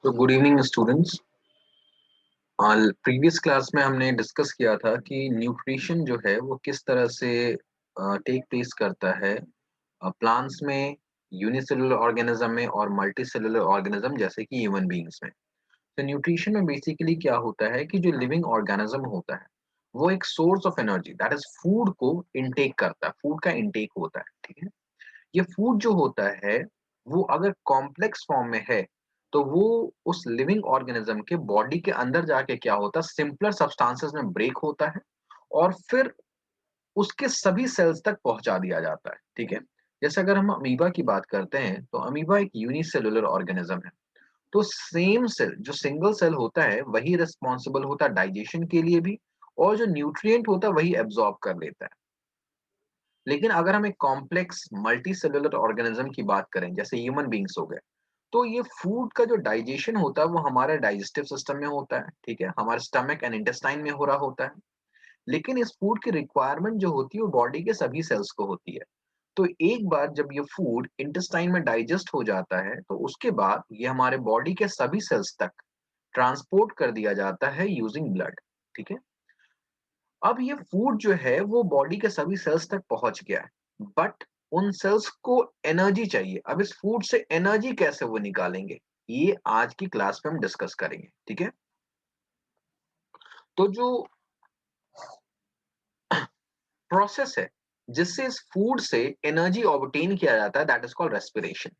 तो good evening students. Previous class में हमने डिस्कस किया था कि न्यूट्रिशन जो है वो किस तरह से टेक प्लेस करता है प्लांट्स में, यूनिसेलुलर ऑर्गेनिज्म में और मल्टीसेलुलर ऑर्गेनिज्म जैसे कि ह्यूमन बीइंग्स में। तो न्यूट्रिशन में बेसिकली क्या होता है कि जो लिविंग ऑर्गेनिज्म होता है वो एक source of energy that is food को इनटेक करता है, फूड का इनटेक होता है। ठीक है, ये फूड जो होता है वो अगर कॉम्प्लेक्स फॉर्म में है तो वो उस लिविंग ऑर्गेनिज्म के बॉडी के अंदर जाके क्या होता है, सिंपलर सब्सटेंसेस में ब्रेक होता है और फिर उसके सभी सेल्स तक पहुंचा दिया जाता है। ठीक है, जैसे अगर हम अमीबा की बात करते हैं तो अमीबा एक यूनिसेलुलर ऑर्गेनिज्म है। तो सेम सेल जो सिंगल सेल होता है वही रिस्पॉन्सिबल होता है डाइजेशन के लिए भी, और जो न्यूट्रिएंट होता है वही एब्जॉर्ब कर लेता है। लेकिन अगर हम एक कॉम्प्लेक्स मल्टी सेलुलर ऑर्गेनिज्म की बात करें जैसे ह्यूमन बींग्स हो गए, तो ये फूड का जो डाइजेशन होता है वो हमारे डाइजेस्टिव सिस्टम में होता है। ठीक है, हमारे स्टमक एंड इंटेस्टाइन में हो रहा होता है। लेकिन इस फूड की रिक्वायरमेंट जो होती है वो बॉडी के सभी सेल्स को होती है। तो एक बार जब ये फूड इंटेस्टाइन में डाइजेस्ट हो जाता है तो उसके बाद ये हमारे बॉडी के सभी सेल्स तक ट्रांसपोर्ट कर दिया जाता है यूजिंग ब्लड। ठीक है, अब ये फूड जो है वो बॉडी के सभी सेल्स तक पहुंच गया है, बट उन सेल्स को एनर्जी चाहिए। अब इस फूड से एनर्जी कैसे वो निकालेंगे, ये आज की क्लास में हम डिस्कस करेंगे। ठीक है, तो जो प्रोसेस है जिससे इस फूड से एनर्जी ऑब्टेन किया जाता है that is called respiration.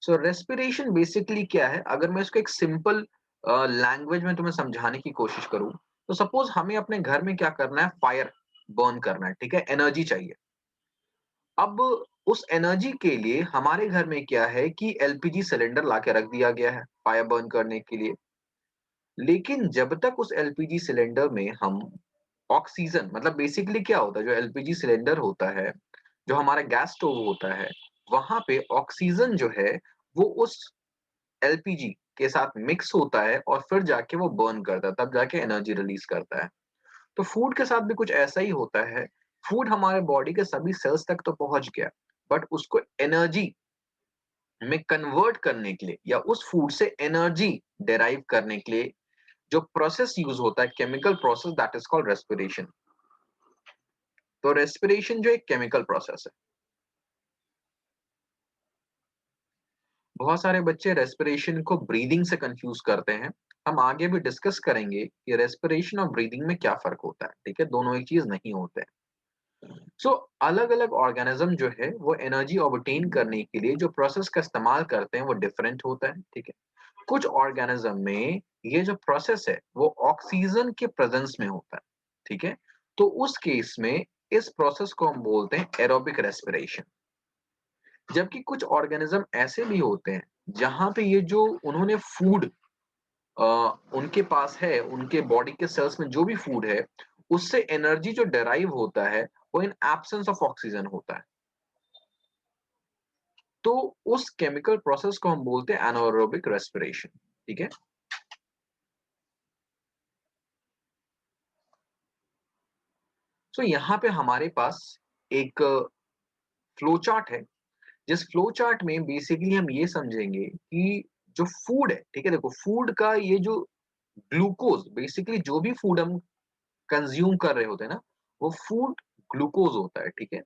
So respiration basically क्या है, अगर मैं इसको एक सिंपल लैंग्वेज में तुम्हें समझाने की कोशिश करूं, तो सपोज हमें अपने घर में क्या करना है, फायर बर्न करना है। ठीक है, एनर्जी चाहिए। अब उस एनर्जी के लिए हमारे घर में क्या है कि एलपीजी सिलेंडर लाके रख दिया गया है फायर बर्न करने के लिए। लेकिन जब तक उस एलपीजी सिलेंडर में हम ऑक्सीजन, मतलब बेसिकली क्या होता है, जो एलपीजी सिलेंडर होता है, जो हमारा गैस स्टोव होता है, वहां पे ऑक्सीजन जो है वो उस एलपीजी के साथ मिक्स होता है और फिर जाके वो बर्न करता है, तब जाके एनर्जी रिलीज करता है। तो फूड के साथ भी कुछ ऐसा ही होता है। फूड हमारे बॉडी के सभी सेल्स तक तो पहुंच गया, बट उसको एनर्जी में कन्वर्ट करने के लिए या उस फूड से एनर्जी डेराइव करने के लिए जो प्रोसेस यूज होता है, chemical process, that is called respiration. तो रेस्पिरेशन जो एक केमिकल प्रोसेस है। बहुत सारे बच्चे रेस्पिरेशन को ब्रीदिंग से कंफ्यूज करते हैं। हम आगे भी डिस्कस करेंगे कि रेस्पिरेशन और ब्रीदिंग में क्या फर्क होता है। ठीक है, दोनों एक चीज नहीं होते हैं। सो अलग अलग ऑर्गेनिज्म जो है वो एनर्जी ऑब्टेन करने के लिए जो प्रोसेस का इस्तेमाल करते हैं वो डिफरेंट होता है। ठीक है, कुछ ऑर्गेनिज्म में ये जो प्रोसेस है वो ऑक्सीजन के प्रेजेंस में होता है। ठीक है, तो उस केस में इस प्रोसेस को हम बोलते हैं एरोबिक रेस्पिरेशन। जबकि कुछ ऑर्गेनिज्म ऐसे भी होते हैं जहां पे ये जो उन्होंने फूड उनके पास है, उनके बॉडी के सेल्स में जो भी फूड है उससे एनर्जी जो डेराइव होता है वो इन एब्सेंस ऑफ ऑक्सीजन होता है। तो उस केमिकल प्रोसेस को हम बोलते हैं एनारोबिक रेस्पिरेशन। ठीक है, तो यहाँ पे हमारे पास एक फ्लो चार्ट है, जिस फ्लो चार्ट में बेसिकली हम ये समझेंगे कि जो फूड है, ठीक है, देखो फूड का ये जो ग्लूकोज, बेसिकली जो भी फूड हम कंज्यूम कर रहे होते हैं ना, वो फूड ग्लूकोज होता है। ठीक है,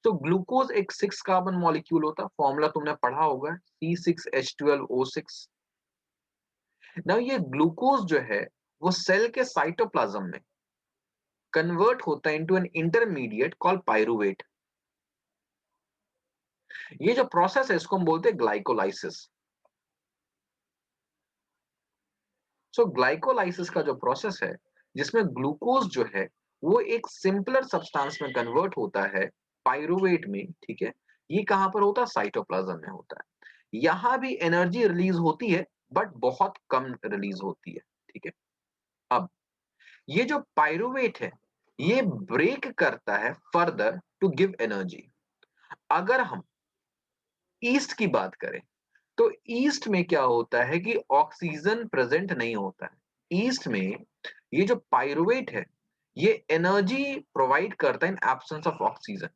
तो ग्लूकोज एक 6 कार्बन मॉलिक्यूल होता है, फॉर्मूला तुमने पढ़ा होगा C6H12O6। ना ये ग्लूकोज जो है वो सेल के साइटोप्लाज्म में कन्वर्ट होता है into an intermediate called pyruvate. ये जो प्रोसेस है इसको हम बोलते हैं ग्लाइकोलाइसिस। सो ग्लाइकोलाइसिस का जो प्रोसेस है जिसमें ग्लूकोज जो है वो एक सिंपलर सब्सटेंस में कन्वर्ट होता है, पाइरुवेट में। ठीक है, ये कहां पर होता है, साइटोप्लाज्म में होता है। यहां भी एनर्जी रिलीज होती है बट बहुत कम रिलीज होती है। ठीक है, अब ये जो पाइरुवेट है ये ब्रेक करता है फर्दर टू गिव एनर्जी। अगर हम ईस्ट की बात करें तो ईस्ट में क्या होता है कि ऑक्सीजन प्रेजेंट नहीं होता है। ईस्ट में ये जो पाइरुवेट है ये एनर्जी प्रोवाइड करता है इन absence of oxygen.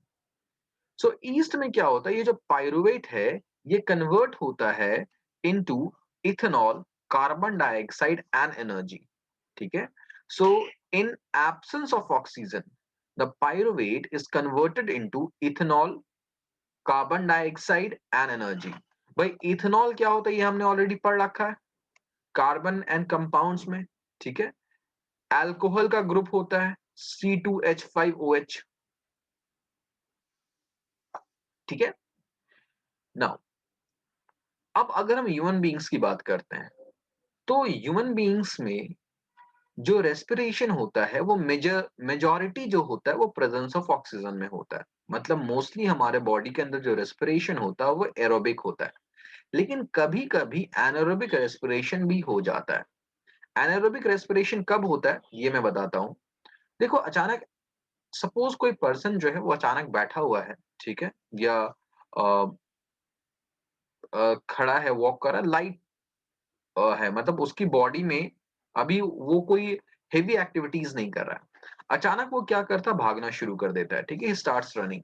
So east में क्या होता है, ये जो पाइरुवेट है ये कन्वर्ट होता है into ethanol carbon dioxide and energy, ठीक है। So in absence of oxygen the pyruvate is converted into ethanol, carbon dioxide and energy. भाई इथेनॉल क्या होता है ये हमने ऑलरेडी पढ़ रखा है कार्बन एंड कंपाउंड्स में, ठीक है। अल्कोहल का ग्रुप होता है C2H5OH, ठीक है। नाउ अब अगर हम ह्यूमन बीइंग्स की बात करते हैं तो ह्यूमन बीइंग्स में जो रेस्पिरेशन होता है वो मेजॉरिटी जो होता है वो प्रेजेंस ऑफ ऑक्सीजन में होता है। मतलब मोस्टली हमारे बॉडी के अंदर जो रेस्पिरेशन होता है वो एरोबिक होता है, लेकिन कभी कभी एनारोबिक रेस्पिरेशन भी हो जाता है। एनारोबिक रेस्पिरेशन कब होता है ये मैं बताता हूँ। देखो अचानक सपोज कोई पर्सन जो है वो अचानक बैठा हुआ है, ठीक है, या खड़ा है, वॉक कर रहा है, लाइट है, मतलब उसकी बॉडी में अभी वो कोई हेवी एक्टिविटीज नहीं कर रहा है। अचानक वो क्या करता है, भागना शुरू कर देता है, ठीक है, स्टार्ट्स रनिंग।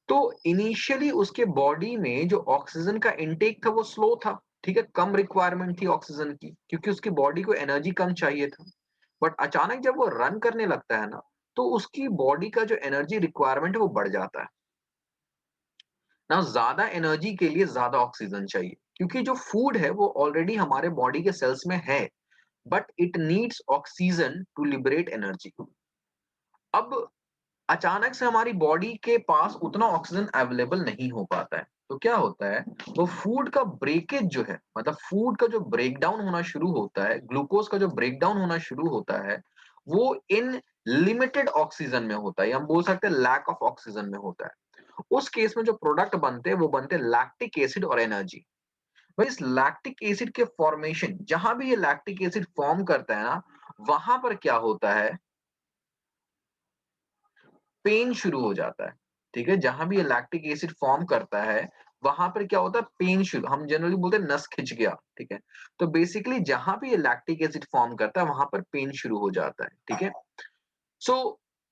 तो इनिशियली उसके बॉडी में जो ऑक्सीजन का इनटेक था वो स्लो था, ठीक है, कम रिक्वायरमेंट थी ऑक्सीजन की क्योंकि उसकी बॉडी को एनर्जी कम चाहिए था। बट अचानक जब वो रन करने लगता है ना तो उसकी बॉडी का जो एनर्जी रिक्वायरमेंट है वो बढ़ जाता है ना। ज्यादा एनर्जी के लिए ज्यादा ऑक्सीजन चाहिए क्योंकि जो फूड है वो ऑलरेडी हमारे बॉडी के सेल्स में है, but it needs oxygen to liberate energy. अब अचानक से हमारी बॉडी के पास उतना ऑक्सीजन अवेलेबल नहीं हो पाता है तो क्या होता है, वो फूड का ब्रेकेज जो है, मतलब फूड का जो ब्रेकडाउन होना शुरू होता है, ग्लूकोज का जो ब्रेकडाउन होना शुरू होता है वो इन लिमिटेड ऑक्सीजन में होता है, या हम बोल सकते हैं लैक ऑफ ऑक्सीजन में होता है। उस केस में जो प्रोडक्ट बनते हैं वो बनते हैं लैक्टिक एसिड और एनर्जी। भाई इस लैक्टिक एसिड के फॉर्मेशन, जहां भी ये लैक्टिक एसिड फॉर्म करता है ना वहां पर क्या होता है, पेन शुरू हो जाता है, ठीक है। जहां भी ये लैक्टिक एसिड फॉर्म करता है वहां पर क्या होता है, पेन शुरू, हम जनरली बोलते हैं नस खिंच गया, ठीक है। तो बेसिकली जहां भी ये लैक्टिक एसिड फॉर्म करता है वहां पर पेन शुरू हो जाता है, ठीक है। सो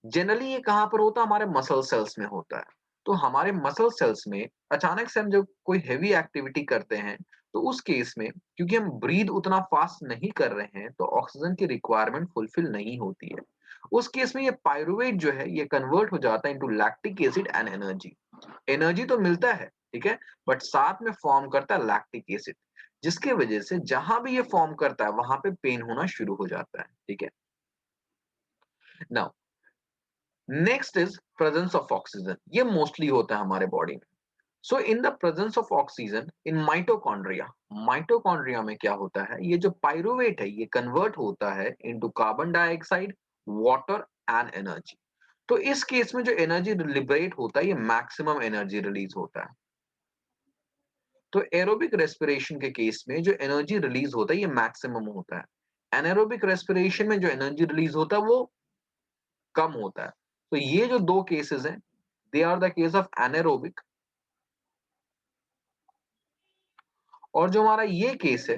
जनरली ये कहाँ पर होता है, हमारे मसल सेल्स में होता है। तो हमारे मसल सेल्स में अचानक से हम जब कोई हैवी एक्टिविटी करते हैं तो उस केस में क्योंकि हम ब्रीद उतना फास्ट नहीं कर रहे हैं तो ऑक्सीजन की रिक्वायरमेंट फुलफिल नहीं होती है। उस केस में ये पायरुवेट जो है ये कन्वर्ट हो जाता है into lactic acid and energy. Energy तो मिलता है, ठीक है, बट साथ में फॉर्म करता है लैक्टिक एसिड, जिसकी वजह से जहां भी ये फॉर्म करता है वहां पे पेन होना शुरू हो जाता है, ठीक है। Now next is presence of oxygen, ये मोस्टली होता है हमारे बॉडी में। So in the presence of oxygen in mitochondria, mitochondria में क्या होता है, ये जो पायरुवेट है ये कन्वर्ट होता है into carbon dioxide, water and energy. तो इस केस में जो एनर्जी लिबरेट होता है ये मैक्सिमम एनर्जी रिलीज होता है। तो एरोबिक रेस्पिरेशन के केस में जो एनर्जी रिलीज होता है ये मैक्सिमम होता है। एनारोबिक रेस्पिरेशन में जो एनर्जी रिलीज होता है वो कम होता है। तो ये जो दो केसेस हैं they are the case of anaerobic, और जो हमारा ये केस है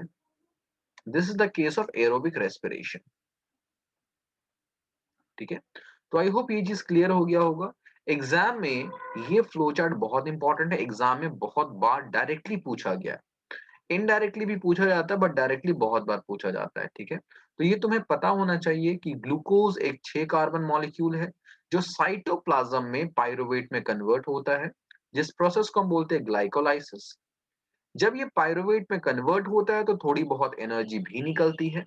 this is the case of aerobic respiration, ठीक है। तो आई होप ये चीज क्लियर हो गया होगा। एग्जाम में ये फ्लो चार्ट बहुत इंपॉर्टेंट है, एग्जाम में बहुत बार डायरेक्टली पूछा गया है, इनडायरेक्टली भी पूछा जाता है बट डायरेक्टली बहुत बार पूछा जाता है, ठीक है। तो ये तुम्हें पता होना चाहिए कि ग्लूकोज एक 6 कार्बन मॉलिक्यूल है जो साइटोप्लाज्म में पायरुवेट में कन्वर्ट होता है, जिस प्रोसेस को हम बोलते हैं ग्लाइकोलाइसिस। जब ये पायरुवेट में कन्वर्ट होता है तो थोड़ी बहुत एनर्जी भी निकलती है।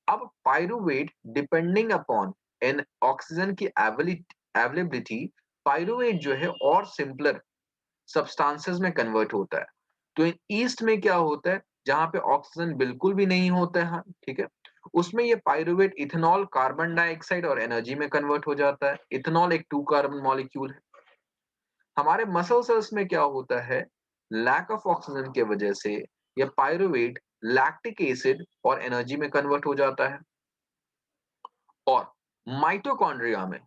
अब pyruvate depending upon N oxygen की अवेलेबिलिटी, पायरुवेट जो है और सिंपलर सब्सटेंसेस में कन्वर्ट होता है। तो इन ईस्ट में क्या होता है, जहां पे ऑक्सीजन बिल्कुल भी नहीं होता है, ठीक है, उसमें ये पायरुवेट इथेनॉल, कार्बन डाइऑक्साइड और एनर्जी में कन्वर्ट हो जाता है। इथेनॉल एक 2 कार्बन मॉलिक्यूल है। हमारे मसल सेल्स में क्या होता है, लैक ऑफ ऑक्सीजन की वजह से ये पायरुवेट लैक्टिक एसिड और एनर्जी में कन्वर्ट हो जाता है। और माइटोकॉन्ड्रिया में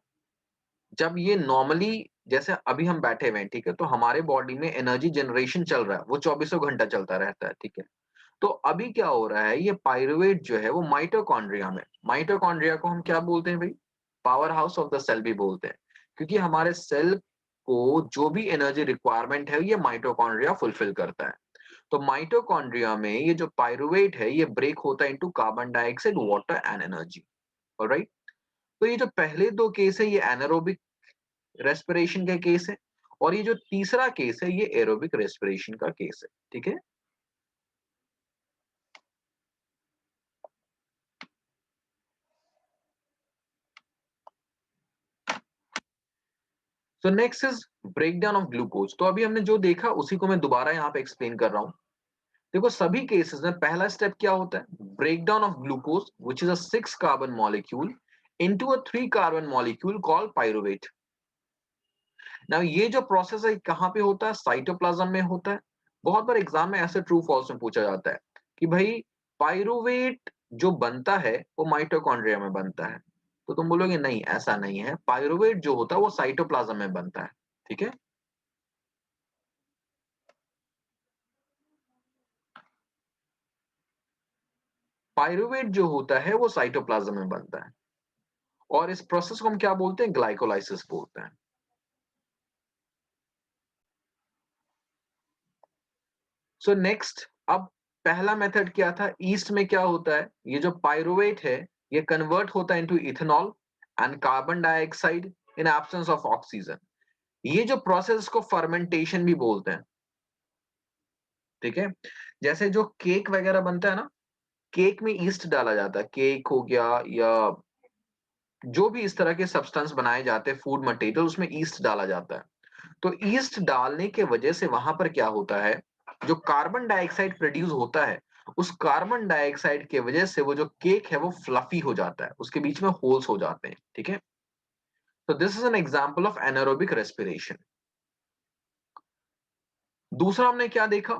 जब ये नॉर्मली, जैसे अभी हम बैठे हुए हैं, ठीक है, तो हमारे बॉडी में एनर्जी जनरेशन चल रहा है वो चौबीसों घंटा चलता रहता है, ठीक है। तो अभी क्या हो रहा है, ये पायरुवेट जो है वो माइटोकॉन्ड्रिया में, माइटोकॉन्ड्रिया को हम क्या बोलते हैं भाई, powerhouse of the cell भी बोलते हैं, क्योंकि हमारे सेल को जो भी एनर्जी रिक्वायरमेंट है ये माइटोकॉन्ड्रिया फुलफिल करता है। तो माइटोकॉन्ड्रिया में ये जो पायरुवेट है ये ब्रेक होता है into carbon dioxide, water and energy. Alright, तो ये जो पहले दो केस है ये एनारोबिक रेस्पिरेशन का केस है, और ये जो तीसरा केस है ये एरोबिक रेस्पिरेशन का केस है। ठीक है, so next is breakdown of glucose. तो अभी हमने जो देखा उसी को मैं दोबारा यहाँ पे एक्सप्लेन कर रहा हूँ। देखो सभी केसेस में पहला स्टेप क्या होता है, breakdown of glucose which is a 6 carbon molecule into a 3 carbon molecule called pyruvate. Now ये जो प्रोसेस है कहाँ पे होता है, साइटोप्लाज्म में होता है। बहुत बार एग्जाम में ऐसे ट्रू फॉल्स में पूछा जाता है कि भाई पाइरुवेट जो बनता है वो माइटोकॉन्ड्रिया में बनता है, तो तुम बोलोगे नहीं ऐसा नहीं है, पाइरुवेट जो होता है वो साइटोप्लाज्म में बनता है। ठीक है, पाइरुवेट जो होता है वो साइटोप्लाज्म में बनता है, और इस प्रोसेस को हम क्या बोलते हैं, ग्लाइकोलाइसिस बोलते हैं। सो नेक्स्ट, अब पहला मेथड क्या था, ईस्ट में क्या होता है, ये जो पाइरुवेट है ये कन्वर्ट होता है into ethanol and carbon dioxide in absence of oxygen. ये जो प्रोसेस को फर्मेंटेशन भी बोलते हैं। ठीक है, जैसे जो केक वगैरह बनता है ना, केक में ईस्ट डाला जाता है, केक हो गया या जो भी इस तरह के सब्सटेंस बनाए जाते हैं फूड मटेरियल, उसमें ईस्ट डाला जाता है। तो ईस्ट डालने के वजह से वहां पर क्या होता है, जो कार्बन डाइऑक्साइड प्रोड्यूस होता है, उस कार्बन डाइऑक्साइड के वजह से वो जो केक है वो फ्लफी हो जाता है, उसके बीच में होल्स हो जाते हैं। ठीक है, तो this is an example of anaerobic respiration. दूसरा हमने क्या देखा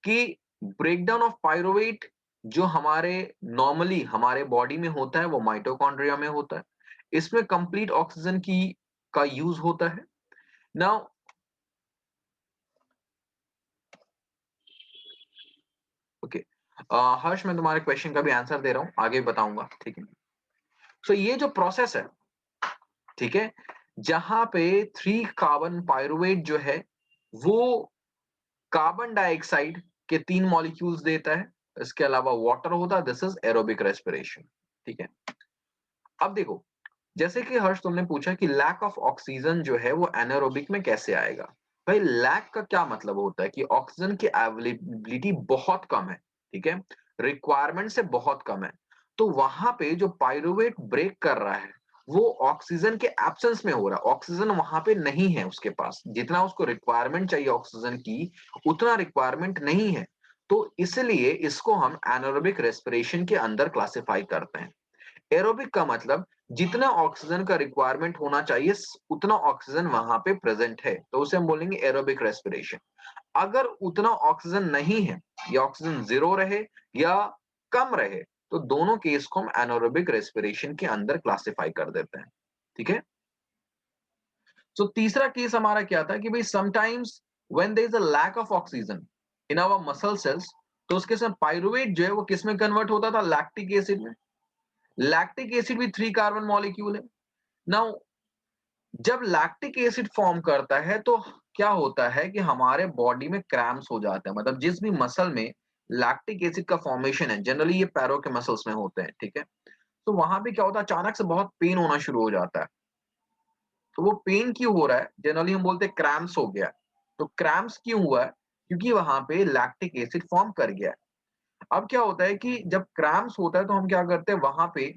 कि ब्रेकडाउन ऑफ पाइरुवेट जो हमारे नॉर्मली हमारे बॉडी में होता है वो माइटोकॉन्ड्रिया में होता है, इसमें कंप्लीट ऑक्सीजन की का यूज होता है। नाउ ओके, हर्ष मैं तुम्हारे क्वेश्चन का भी आंसर दे रहा हूं, आगे बताऊंगा। ठीक है, सो ये जो प्रोसेस है, ठीक है, जहां पे 3 कार्बन पायरुवेट जो है वो कार्बन डाइऑक्साइड के 3 मॉलिक्यूल्स देता है, इसके अलावा वाटर होता है, दिस इज एरोबिक रेस्पिरेशन। ठीक है, अब देखो, जैसे कि हर्ष तुमने पूछा कि लैक ऑफ ऑक्सीजन जो है वो एनारोबिक में कैसे आएगा। भाई लैक का क्या मतलब होता है कि ऑक्सीजन की अवेलेबिलिटी बहुत कम है। ठीक है, रिक्वायरमेंट से बहुत कम है, तो वहां पे जो पाइरुवेट ब्रेक कर रहा है वो ऑक्सीजन के एब्सेंस में हो रहा है, ऑक्सीजन वहां पे नहीं है उसके पास, जितना उसको रिक्वायरमेंट चाहिए ऑक्सीजन की उतना रिक्वायरमेंट नहीं है, तो इसलिए इसको हम एनारोबिक रेस्पिरेशन के अंदर क्लासिफाई करते हैं। एरोबिक का मतलब जितना ऑक्सीजन का रिक्वायरमेंट होना चाहिए उतना ऑक्सीजन वहां पे प्रेजेंट है, तो उसे हम बोलेंगे एरोबिक रेस्पिरेशन। अगर उतना ऑक्सीजन नहीं है या ऑक्सीजन जीरो रहे या कम रहे, तो दोनों केस को हम एनारोबिक रेस्पिरेशन के अंदर क्लासिफाई कर देते हैं। ठीक है, तो तीसरा केस हमारा क्या था कि भाई sometimes when there is a lack of oxygen in our muscle cells, तो उसके साथ पाइरुवेट जो है वो किस में कन्वर्ट होता था, लैक्टिक एसिड में। लैक्टिक एसिड भी 3 कार्बन मॉलिक्यूल है। नाउ जब लैक्टिक एसिड फॉर्म करता है तो क्या होता है कि हमारे बॉडी में क्रैम्प्स हो जाते हैं, मतलब जिस भी मसल में लैक्टिक एसिड का फॉर्मेशन है, जनरली ये पैरों के मसल्स में होते हैं। ठीक है, तो वहां पे क्या होता है, अचानक से बहुत पेन होना शुरू हो जाता है। तो वो पेन क्यों हो रहा है, जनरली हम बोलते हैं क्रैम्प्स हो गया है। तो क्रैम्प्स क्यों हुआ है, क्योंकि वहां पे लैक्टिक एसिड फॉर्म कर गया है। अब क्या होता है कि जब क्रैम्प्स होता है तो हम क्या करते हैं, वहां पे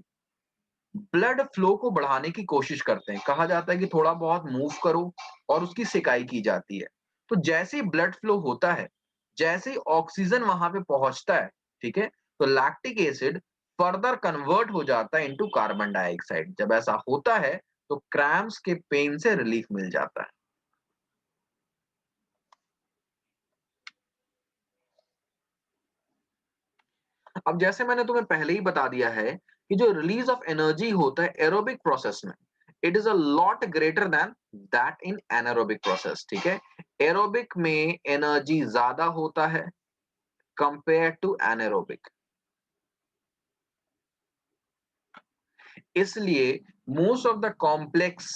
ब्लड फ्लो को बढ़ाने की कोशिश करते हैं, कहा जाता है कि थोड़ा बहुत मूव करो, और उसकी सिकाई की जाती है। तो जैसे ही ब्लड फ्लो होता है, जैसे ही ऑक्सीजन वहां पे पहुंचता है, ठीक है, तो लैक्टिक एसिड फर्दर कन्वर्ट हो जाता है इनटू कार्बन डाइऑक्साइड। जब ऐसा होता है तो क्रैम्प्स के पेन से रिलीफ मिल जाता है। अब जैसे मैंने तुम्हें पहले ही बता दिया है कि जो रिलीज ऑफ एनर्जी होता है एरोबिक प्रोसेस में, it is a lot greater than that in anaerobic process. ठीक है, एरोबिक में एनर्जी ज्यादा होता है कंपेयर टू एनारोबिक, इसलिए most of the complex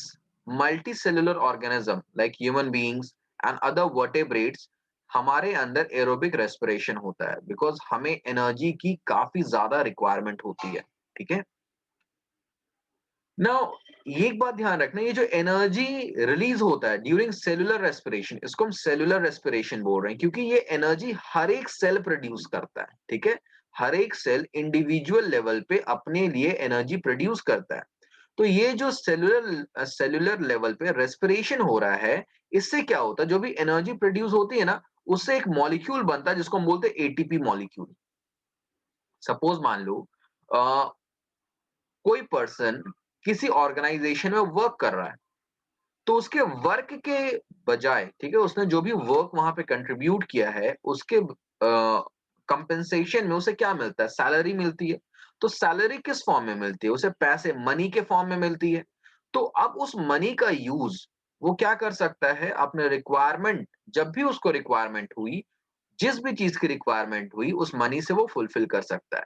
multicellular organism like human beings and other vertebrates हमारे अंदर एरोबिक रेस्पिरेशन होता है, बिकॉज़ हमें एनर्जी की काफ़ी ज़्यादा रिक्वायरमेंट होती है, ठीक है? नाउ ये एक बात ध्यान रखना, ये जो एनर्जी रिलीज़ होता है ड्यूरिंग सेल्युलर रेस्पिरेशन, इसको हम सेल्युलर रेस्पिरेशन बोल रहे हैं क्योंकि ये एनर्जी हर एक सेल प्रोड्यूस करता है, ठीक है? हर एक सेल इंडिविजुअल लेवल पे अपने लिए एनर्जी प्रोड्यूस करता है। तो ये जो सेल्युलर लेवल पे रेस्पिरेशन हो रहा है, इससे क्या होता है, जो भी एनर्जी प्रोड्यूस होती है ना, उससे एक मॉलिक्यूल बनता है जिसको हम बोलते हैं एटीपी मॉलिक्यूल। सपोज मान लो अ, कोई पर्सन किसी ऑर्गेनाइजेशन में वर्क कर रहा है, तो उसके वर्क के बजाय, ठीक है, उसने जो भी वर्क वहां पे कंट्रीब्यूट किया है, उसके कंपेंसेशन में उसे क्या मिलता है? सैलरी मिलती है। तो सैलरी किस फॉर्म में मिलती है? उसे पैसे, मनी के फॉर्म में मिलती है। तो अब उस मनी का यूज वो क्या कर सकता है? अपने रिक्वायरमेंट, जब भी उसको रिक्वायरमेंट हुई, जिस भी चीज की रिक्वायरमेंट हुई, उस मनी से वो फुलफिल कर सकता है।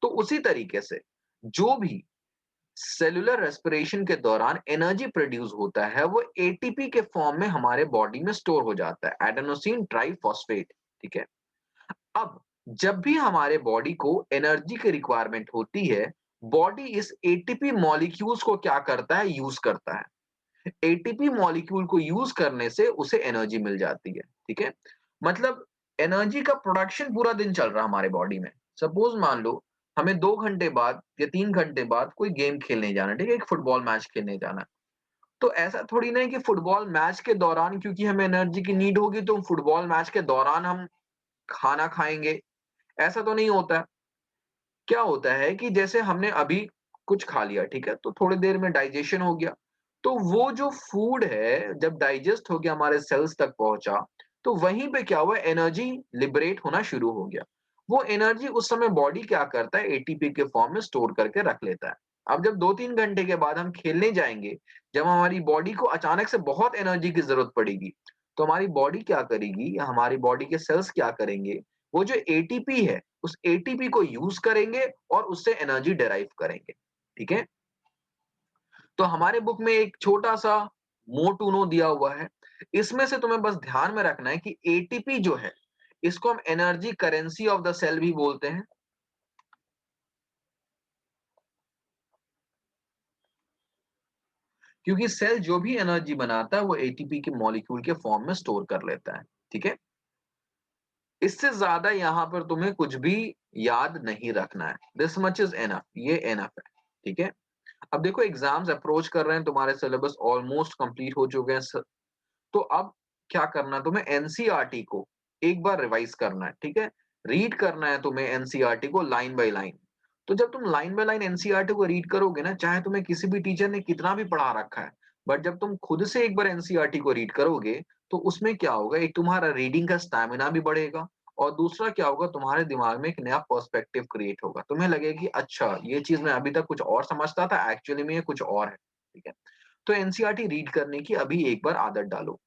तो उसी तरीके से जो भी सेलुलर रेस्पिरेशन के दौरान एनर्जी प्रोड्यूस होता है, वो एटीपी के फॉर्म में हमारे बॉडी में स्टोर हो जाता है, एडेनोसिन ट्राइफॉस्फेट, ठीक है? अब जब भी हमारे बॉडी को एनर्जी की रिक्वायरमेंट होती है, बॉडी इस एटीपी मॉलिक्यूल्स को क्या करता है? यूज करता है। एटीपी मॉलिक्यूल को यूज करने से उसे एनर्जी मिल जाती है, ठीक है? मतलब एनर्जी का प्रोडक्शन पूरा दिन चल रहा है हमारे बॉडी में। सपोज मान लो हमें 2 घंटे बाद या 3 घंटे बाद कोई गेम खेलने जाना है, ठीक है, एक फुटबॉल मैच खेलने जाना है। तो ऐसा थोड़ी ना है कि फुटबॉल मैच के दौरान क्योंकि हमें एनर्जी की नीड होगी तो फुटबॉल मैच के दौरान हम खाना खाएंगे, ऐसा तो नहीं होता है। क्या होता है कि जैसे हमने अभी कुछ खा लिया, ठीक है, तो थोड़ी देर में डाइजेशन हो गया, तो वो जो फूड है जब डाइजेस्ट हो गया, हमारे सेल्स तक पहुंचा, तो वहीं पे क्या हुआ? एनर्जी लिबरेट होना शुरू हो गया। वो एनर्जी उस समय बॉडी क्या करता है? एटीपी के फॉर्म में स्टोर करके रख लेता है। अब जब 2-3 घंटे के बाद हम खेलने जाएंगे, जब हमारी बॉडी को अचानक से बहुत एनर्जी की जरूरत पड़ेगी, तो हमारी बॉडी क्या करेगी, या हमारी बॉडी के सेल्स क्या करेंगे? वो जो एटीपी है, उस एटीपी को यूज करेंगे और उससे एनर्जी डेराइव करेंगे, ठीक है? तो हमारे बुक में एक छोटा-सा मोटूनो दिया हुआ है। इसमें से तुम्हें बस ध्यान में रखना है कि एटीपी जो है, इसको हम energy currency of the cell भी बोलते हैं। क्योंकि सेल जो भी एनर्जी बनाता है, वो एटीपी के मॉलिक्यूल के फॉर्म में स्टोर कर लेता है, ठीक है? इससे ज्यादा यहाँ पर तुम्हें कुछ भी याद नहीं रखना है। दिस मच इज एनफ, ये एनफ है, ठीक है? अब देखो एग्जाम्स अप्रोच कर रहे हैं, तुम्हारे सिलेबस ऑलमोस्ट कंप्लीट हो चुके हैं, तो अब क्या करना है तुम्हें? एनसीईआरटी को एक बार रिवाइज करना है, ठीक है? रीड करना है तुम्हें एनसीईआरटी को लाइन बाय लाइन। तो जब तुम लाइन बाय लाइन एनसीईआरटी को रीड करोगे ना, चाहे तुम्हें किसी भी टीचर ने कितना भी पढ़ा रखा है, बट जब तुम खुद से एक बार एनसीईआरटी को रीड करोगे, तो उसमें क्या होगा? एक तुम्हारा रीडिंग का स्टैमिना भी बढ़ेगा, और दूसरा क्या होगा? तुम्हारे दिमाग में एक नया पर्सपेक्टिव क्रिएट होगा। तुम्हें लगेगा कि अच्छा, ये चीज मैं अभी तक कुछ और समझता था, एक्चुअली में ये कुछ और है, ठीक है? तो एनसीईआरटी रीड करने की अभी एक बार आदत डालो।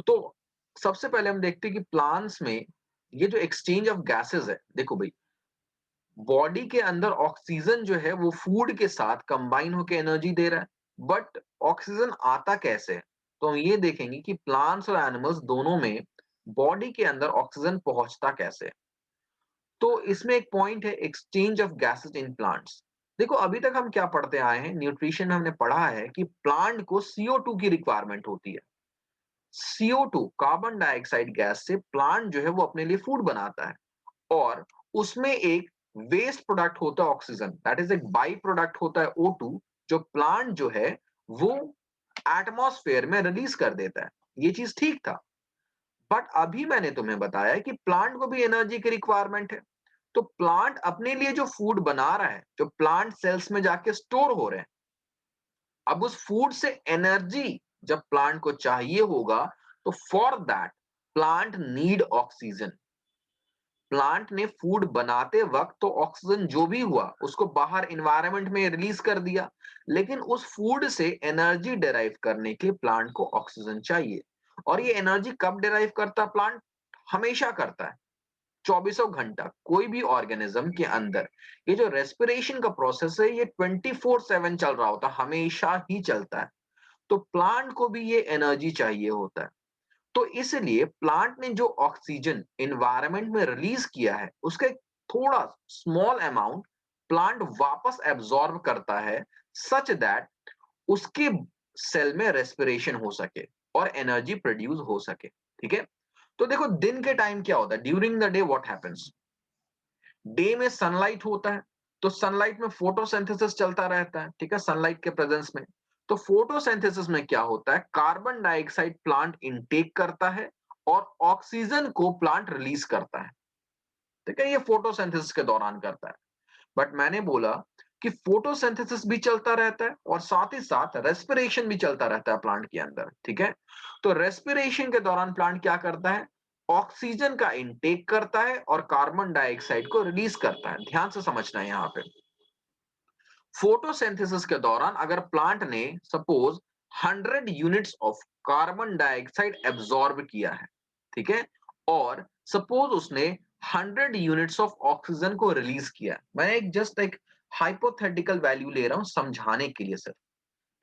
तो सबसे पहले हम देखते हैं कि प्लांट्स में ये जो एक्सचेंज ऑफ गैसेस है, देखो भाई, बॉडी के अंदर ऑक्सीजन जो है वो फूड के साथ कंबाइन होकर एनर्जी दे रहा है, बट ऑक्सीजन आता कैसे है? तो हम ये देखेंगे कि प्लांट्स और एनिमल्स दोनों में बॉडी के अंदर ऑक्सीजन पहुंचता कैसे है। तो इसमें एक पॉइंट है, exchange of gases in plants. देखो अभी तक हम क्या पढ़ते आए हैं, न्यूट्रिशन में हमने पढ़ा है कि प्लांट को CO2 की रिक्वायरमेंट होती है। CO2 कार्बन डाइऑक्साइड गैस से प्लांट जो है वो अपने लिए फूड बनाता है, और उसमें एक वेस्ट प्रोडक्ट होता है ऑक्सीजन, दैट इज एक बाई प्रोडक्ट होता है O2, जो प्लांट जो है वो एटमॉस्फेयर में रिलीज कर देता है। ये चीज ठीक था, बट अभी मैंने तुम्हें बताया कि प्लांट को भी एनर्जी की रिक्वायरमेंट है। तो प्लांट अपने लिए जो फूड बना रहा है, जो प्लांट सेल्स में जाके स्टोर हो रहे हैं, अब उस फूड से एनर्जी जब प्लांट को चाहिए होगा, तो for that plant need oxygen. Plant ने फूड बनाते वक्त तो ऑक्सीजन जो भी हुआ उसको बाहर एनवायरनमेंट में रिलीज कर दिया, लेकिन उस फूड से एनर्जी डिराइव करने के लिए प्लांट को ऑक्सीजन चाहिए। और ये एनर्जी कब डिराइव करता प्लांट? हमेशा करता है। चौबीसों घंटा कोई भी ऑर्गेनिज्म के अंदर ये जो रेस्पिरेशन का प्रोसेस है ये 24/7 चल रहा होता है, हमेशा ही चलता है। तो प्लांट को भी ये एनर्जी चाहिए होता है। तो इसलिए प्लांट ने जो ऑक्सीजन एनवायरनमेंट में रिलीज किया है उसका एक थोड़ा स्मॉल अमाउंट प्लांट वापस एब्जॉर्ब करता है, सच दैट उसके सेल में रेस्पिरेशन हो सके और एनर्जी प्रोड्यूस हो सके। ठीक है, तो देखो दिन के टाइम क्या होता है, during the day what happens, day में सनलाइट होता है, तो सनलाइट में फोटोसिंथेसिस चलता रहता है। ठीक है, सनलाइट के प्रेजेंस में तो फोटोसिंथेसिस में क्या होता है, कार्बन डाइऑक्साइड प्लांट इनटेक करता है और ऑक्सीजन को प्लांट रिलीज करता है। ठीक है, ये फोटोसिंथेसिस के दौरान करता है। बट मैंने बोला कि फोटोसिंथेसिस भी चलता रहता है और साथ ही साथ रेस्पिरेशन भी चलता रहता है प्लांट के अंदर। ठीक है, तो रेस्पिरेशन के दौरान प्लांट क्या करता है, ऑक्सीजन का इनटेक करता है और कार्बन डाइऑक्साइड को रिलीज करता है। ध्यान से समझना है यहाँ पे, फोटोसिंथेसिस के दौरान अगर प्लांट ने suppose 100 units of carbon dioxide absorb किया है, ठीक है, और सपोज उसने 100 यूनिट्स ऑफ ऑक्सीजन को रिलीज किया है, मैं एक जस्ट एक हाइपोथेटिकल वैल्यू ले रहा हूं समझाने के लिए सिर्फ।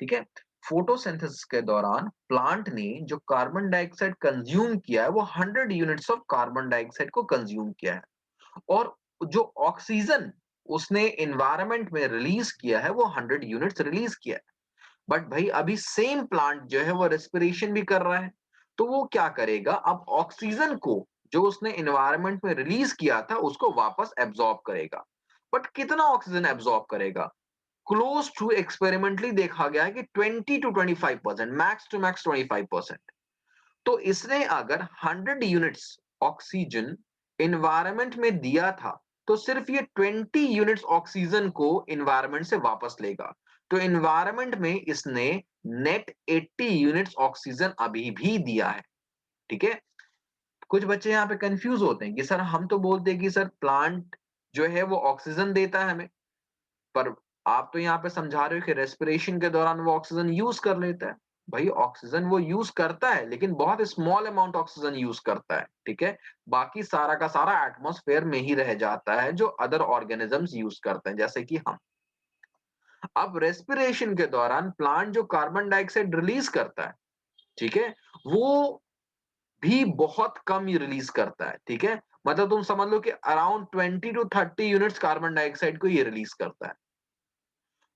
ठीक है, फोटोसिंथेसिस के दौरान प्लांट ने जो कार्बन डाइऑक्साइड कंज्यूम किया है वो 100 यूनिट्स ऑफ कार्बन डाइऑक्साइड को कंज्यूम किया है, और जो ऑक्सीजन उसने एनवायरनमेंट में रिलीज किया है वो 100 यूनिट्स रिलीज किया है। बट भाई अभी सेम प्लांट जो है वो रेस्पिरेशन भी कर रहा है, तो वो क्या करेगा, अब ऑक्सीजन को जो उसने एनवायरनमेंट में रिलीज किया था उसको वापस एब्जॉर्ब करेगा। बट कितना ऑक्सीजन एब्जॉर्ब करेगा, क्लोज टू एक्सपेरिमेंटली देखा गया है कि 20 to 25%, मैक्स टू मैक्स 25%। तो इसने अगर 100 यूनिट्स ऑक्सीजन एनवायरनमेंट में दिया था तो सिर्फ ये 20 यूनिट्स ऑक्सीजन को एनवायरनमेंट से वापस लेगा। तो एनवायरनमेंट में इसने नेट 80 यूनिट्स ऑक्सीजन अभी भी दिया है। ठीक है, कुछ बच्चे यहाँ पे कंफ्यूज होते हैं कि सर हम तो बोलते हैं कि सर प्लांट जो है वो ऑक्सीजन देता है हमें, पर आप तो यहाँ पे समझा रहे हो कि रेस्पिरेशन के दौरान वो ऑक्सीजन यूज कर लेता है। भाई ऑक्सीजन वो यूज करता है लेकिन बहुत स्मॉल अमाउंट ऑक्सीजन यूज करता है। ठीक है, बाकी सारा का सारा एटमॉस्फेयर में ही रह जाता है जो अदर ऑर्गेनिजम्स यूज करते हैं जैसे कि हम। अब रेस्पिरेशन के दौरान प्लांट जो कार्बन डाइऑक्साइड रिलीज करता है, ठीक है, वो भी बहुत कम ही रिलीज करता है। ठीक है, मतलब तुम समझ लो कि around 20 to 30 units carbon dioxide को ये रिलीज करता है।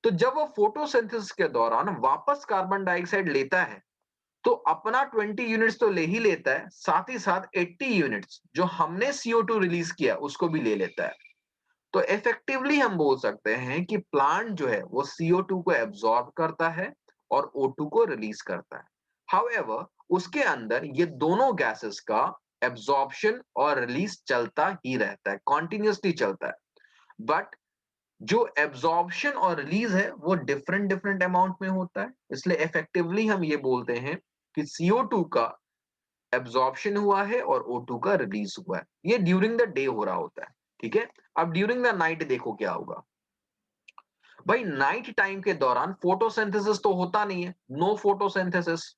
तो जब वो फोटोसिंथेसिस के दौरान वापस कार्बन डाइऑक्साइड लेता है तो अपना 20 यूनिट्स तो ले ही लेता है, साथ ही साथ 80 यूनिट्स जो हमने CO2 रिलीज किया उसको भी ले लेता है। तो इफेक्टिवली हम बोल सकते हैं कि प्लांट जो है वो CO2 को एब्जॉर्ब करता है और O2 को रिलीज करता है। हाउएवर उसके अंदर ये दोनों गैसेस का एब्जॉर्प्शन और रिलीज चलता ही रहता है, कॉन्टिन्यूसली चलता है। बट जो एब्जॉर्प्शन और रिलीज है वो डिफरेंट डिफरेंट अमाउंट में होता है, इसलिए इफेक्टिवली हम ये बोलते हैं कि CO2 का एब्जॉर्प्शन हुआ है और O2 का रिलीज हुआ है। ये ड्यूरिंग द डे हो रहा होता है। ठीक है, अब ड्यूरिंग द नाइट देखो क्या होगा। भाई नाइट टाइम के दौरान फोटोसिंथेसिस तो होता नहीं है, नो फोटोसिंथेसिस।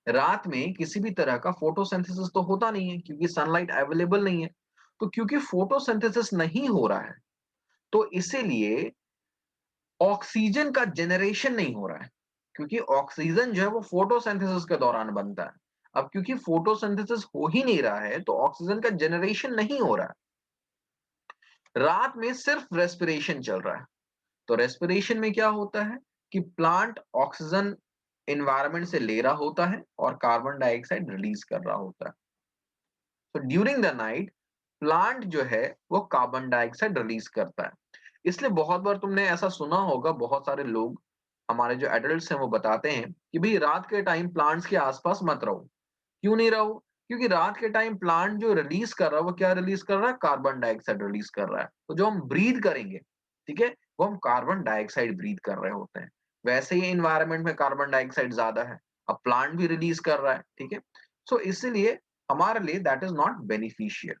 रात में किसी भी तरह का फोटोसिंथेसिस तो होता नहीं है क्योंकि सनलाइट अवेलेबल नहीं है। तो क्योंकि फोटोसिंथेसिस नहीं हो रहा है तो इसीलिए ऑक्सीजन का जनरेशन नहीं हो रहा है, क्योंकि ऑक्सीजन जो है वो फोटोसिंथेसिस के दौरान बनता है। अब क्योंकि फोटोसिंथेसिस हो ही नहीं रहा है तो ऑक्सीजन का जनरेशन नहीं हो रहा है। रात में सिर्फ रेस्पिरेशन चल रहा है। तो रेस्पिरेशन में क्या होता है कि प्लांट ऑक्सीजन एनवायरनमेंट से ले रहा होता है और कार्बन डाइऑक्साइड रिलीज कर रहा होता है। तो ड्यूरिंग द नाइट प्लांट जो है वो कार्बन डाइऑक्साइड रिलीज करता है। इसलिए बहुत बार तुमने ऐसा सुना होगा, बहुत सारे लोग हमारे जो एडल्ट्स हैं वो बताते हैं कि भाई रात के टाइम प्लांट्स के आसपास मत रहो। क्यों नहीं रहो, क्योंकि रात के टाइम प्लांट जो रिलीज कर रहा है वो क्या रिलीज कर रहा है, कार्बन डाइऑक्साइड रिलीज कर रहा है। तो जो हम ब्रीथ करेंगे, ठीक है, वो हम कार्बन डाइऑक्साइड ब्रीथ कर रहे होते हैं। वैसे ही इन्वायरमेंट में कार्बन डाइऑक्साइड ज्यादा है, अब प्लांट भी रिलीज कर रहा है। ठीक है, सो इसीलिए हमारे लिए दैट इज नॉट बेनिफिशियल।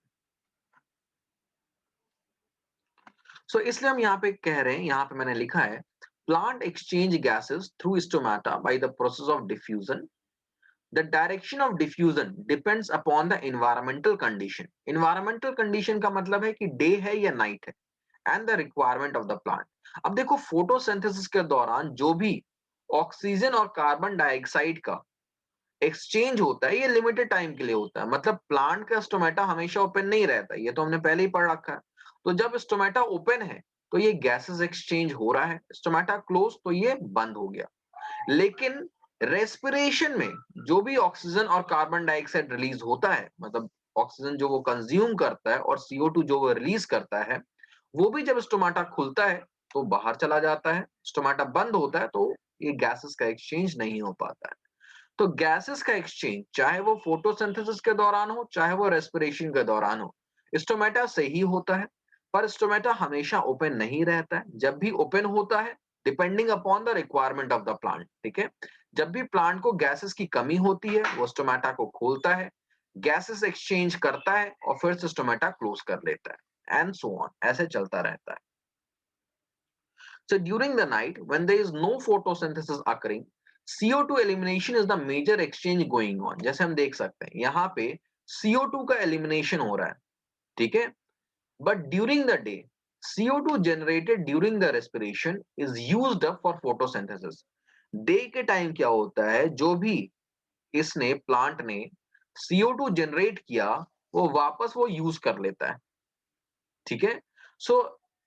सो इसलिए हम यहाँ पे कह रहे हैं, यहाँ पे मैंने लिखा है Plant exchange gases through stomata by the process of diffusion. The direction of diffusion depends upon the environmental condition. Environmental condition का मतलब है कि डे है या नाइट है, and the requirement of the plant. अब देखो फोटोसिंथेसिस के दौरान जो भी ऑक्सीजन और कार्बन डाइऑक्साइड का एक्सचेंज होता है ये लिमिटेड टाइम के लिए होता है. मतलब प्लांट का स्टोमेटा हमेशा ओपन नहीं रहता, ये तो हमने पहले ही पढ़ रखा है. तो जब स्टोमेटा ओपन है तो ये गैसेस एक्सचेंज हो रहा है, स्टोमेटा क्लोज तो ये बंद हो गया. लेकिन रेस्पिरेशन में जो भी ऑक्सीजन और कार्बन डाइऑक्साइड रिलीज होता है, मतलब ऑक्सीजन जो वो कंज्यूम करता है और CO2 जो वो रिलीज करता है, वो भी जब स्टोमाटा खुलता है तो बाहर चला जाता है. स्टोमाटा बंद होता है तो ये गैसेस का एक्सचेंज नहीं हो पाता है. तो गैसेस का एक्सचेंज चाहे वो फोटोसिंथेसिस के दौरान हो चाहे वो रेस्पिरेशन के दौरान हो, स्टोमेटा से ही होता है. पर स्टोमेटा हमेशा ओपन नहीं रहता है. जब भी ओपन होता है depending upon the requirement of the plant. ठीक है, जब भी प्लांट को गैसेस की कमी होती है वो स्टोमेटा को खोलता है, गैसेस एक्सचेंज करता है और फिर से स्टोमेटा क्लोज कर लेता है, एंड सो ऑन, ऐसे चलता रहता है. So during the night, when there is no photosynthesis occurring, CO2 elimination is the major exchange going on. जैसे हम देख सकते हैं यहाँ पे CO2 का elimination हो रहा है, ठीक है. But during the day, CO2 generated during the respiration is used up for photosynthesis. Day के टाइम क्या होता है, जो भी इसने प्लांट ने CO2 जनरेट किया वो वापस वो यूज कर लेता है. ठीक है. So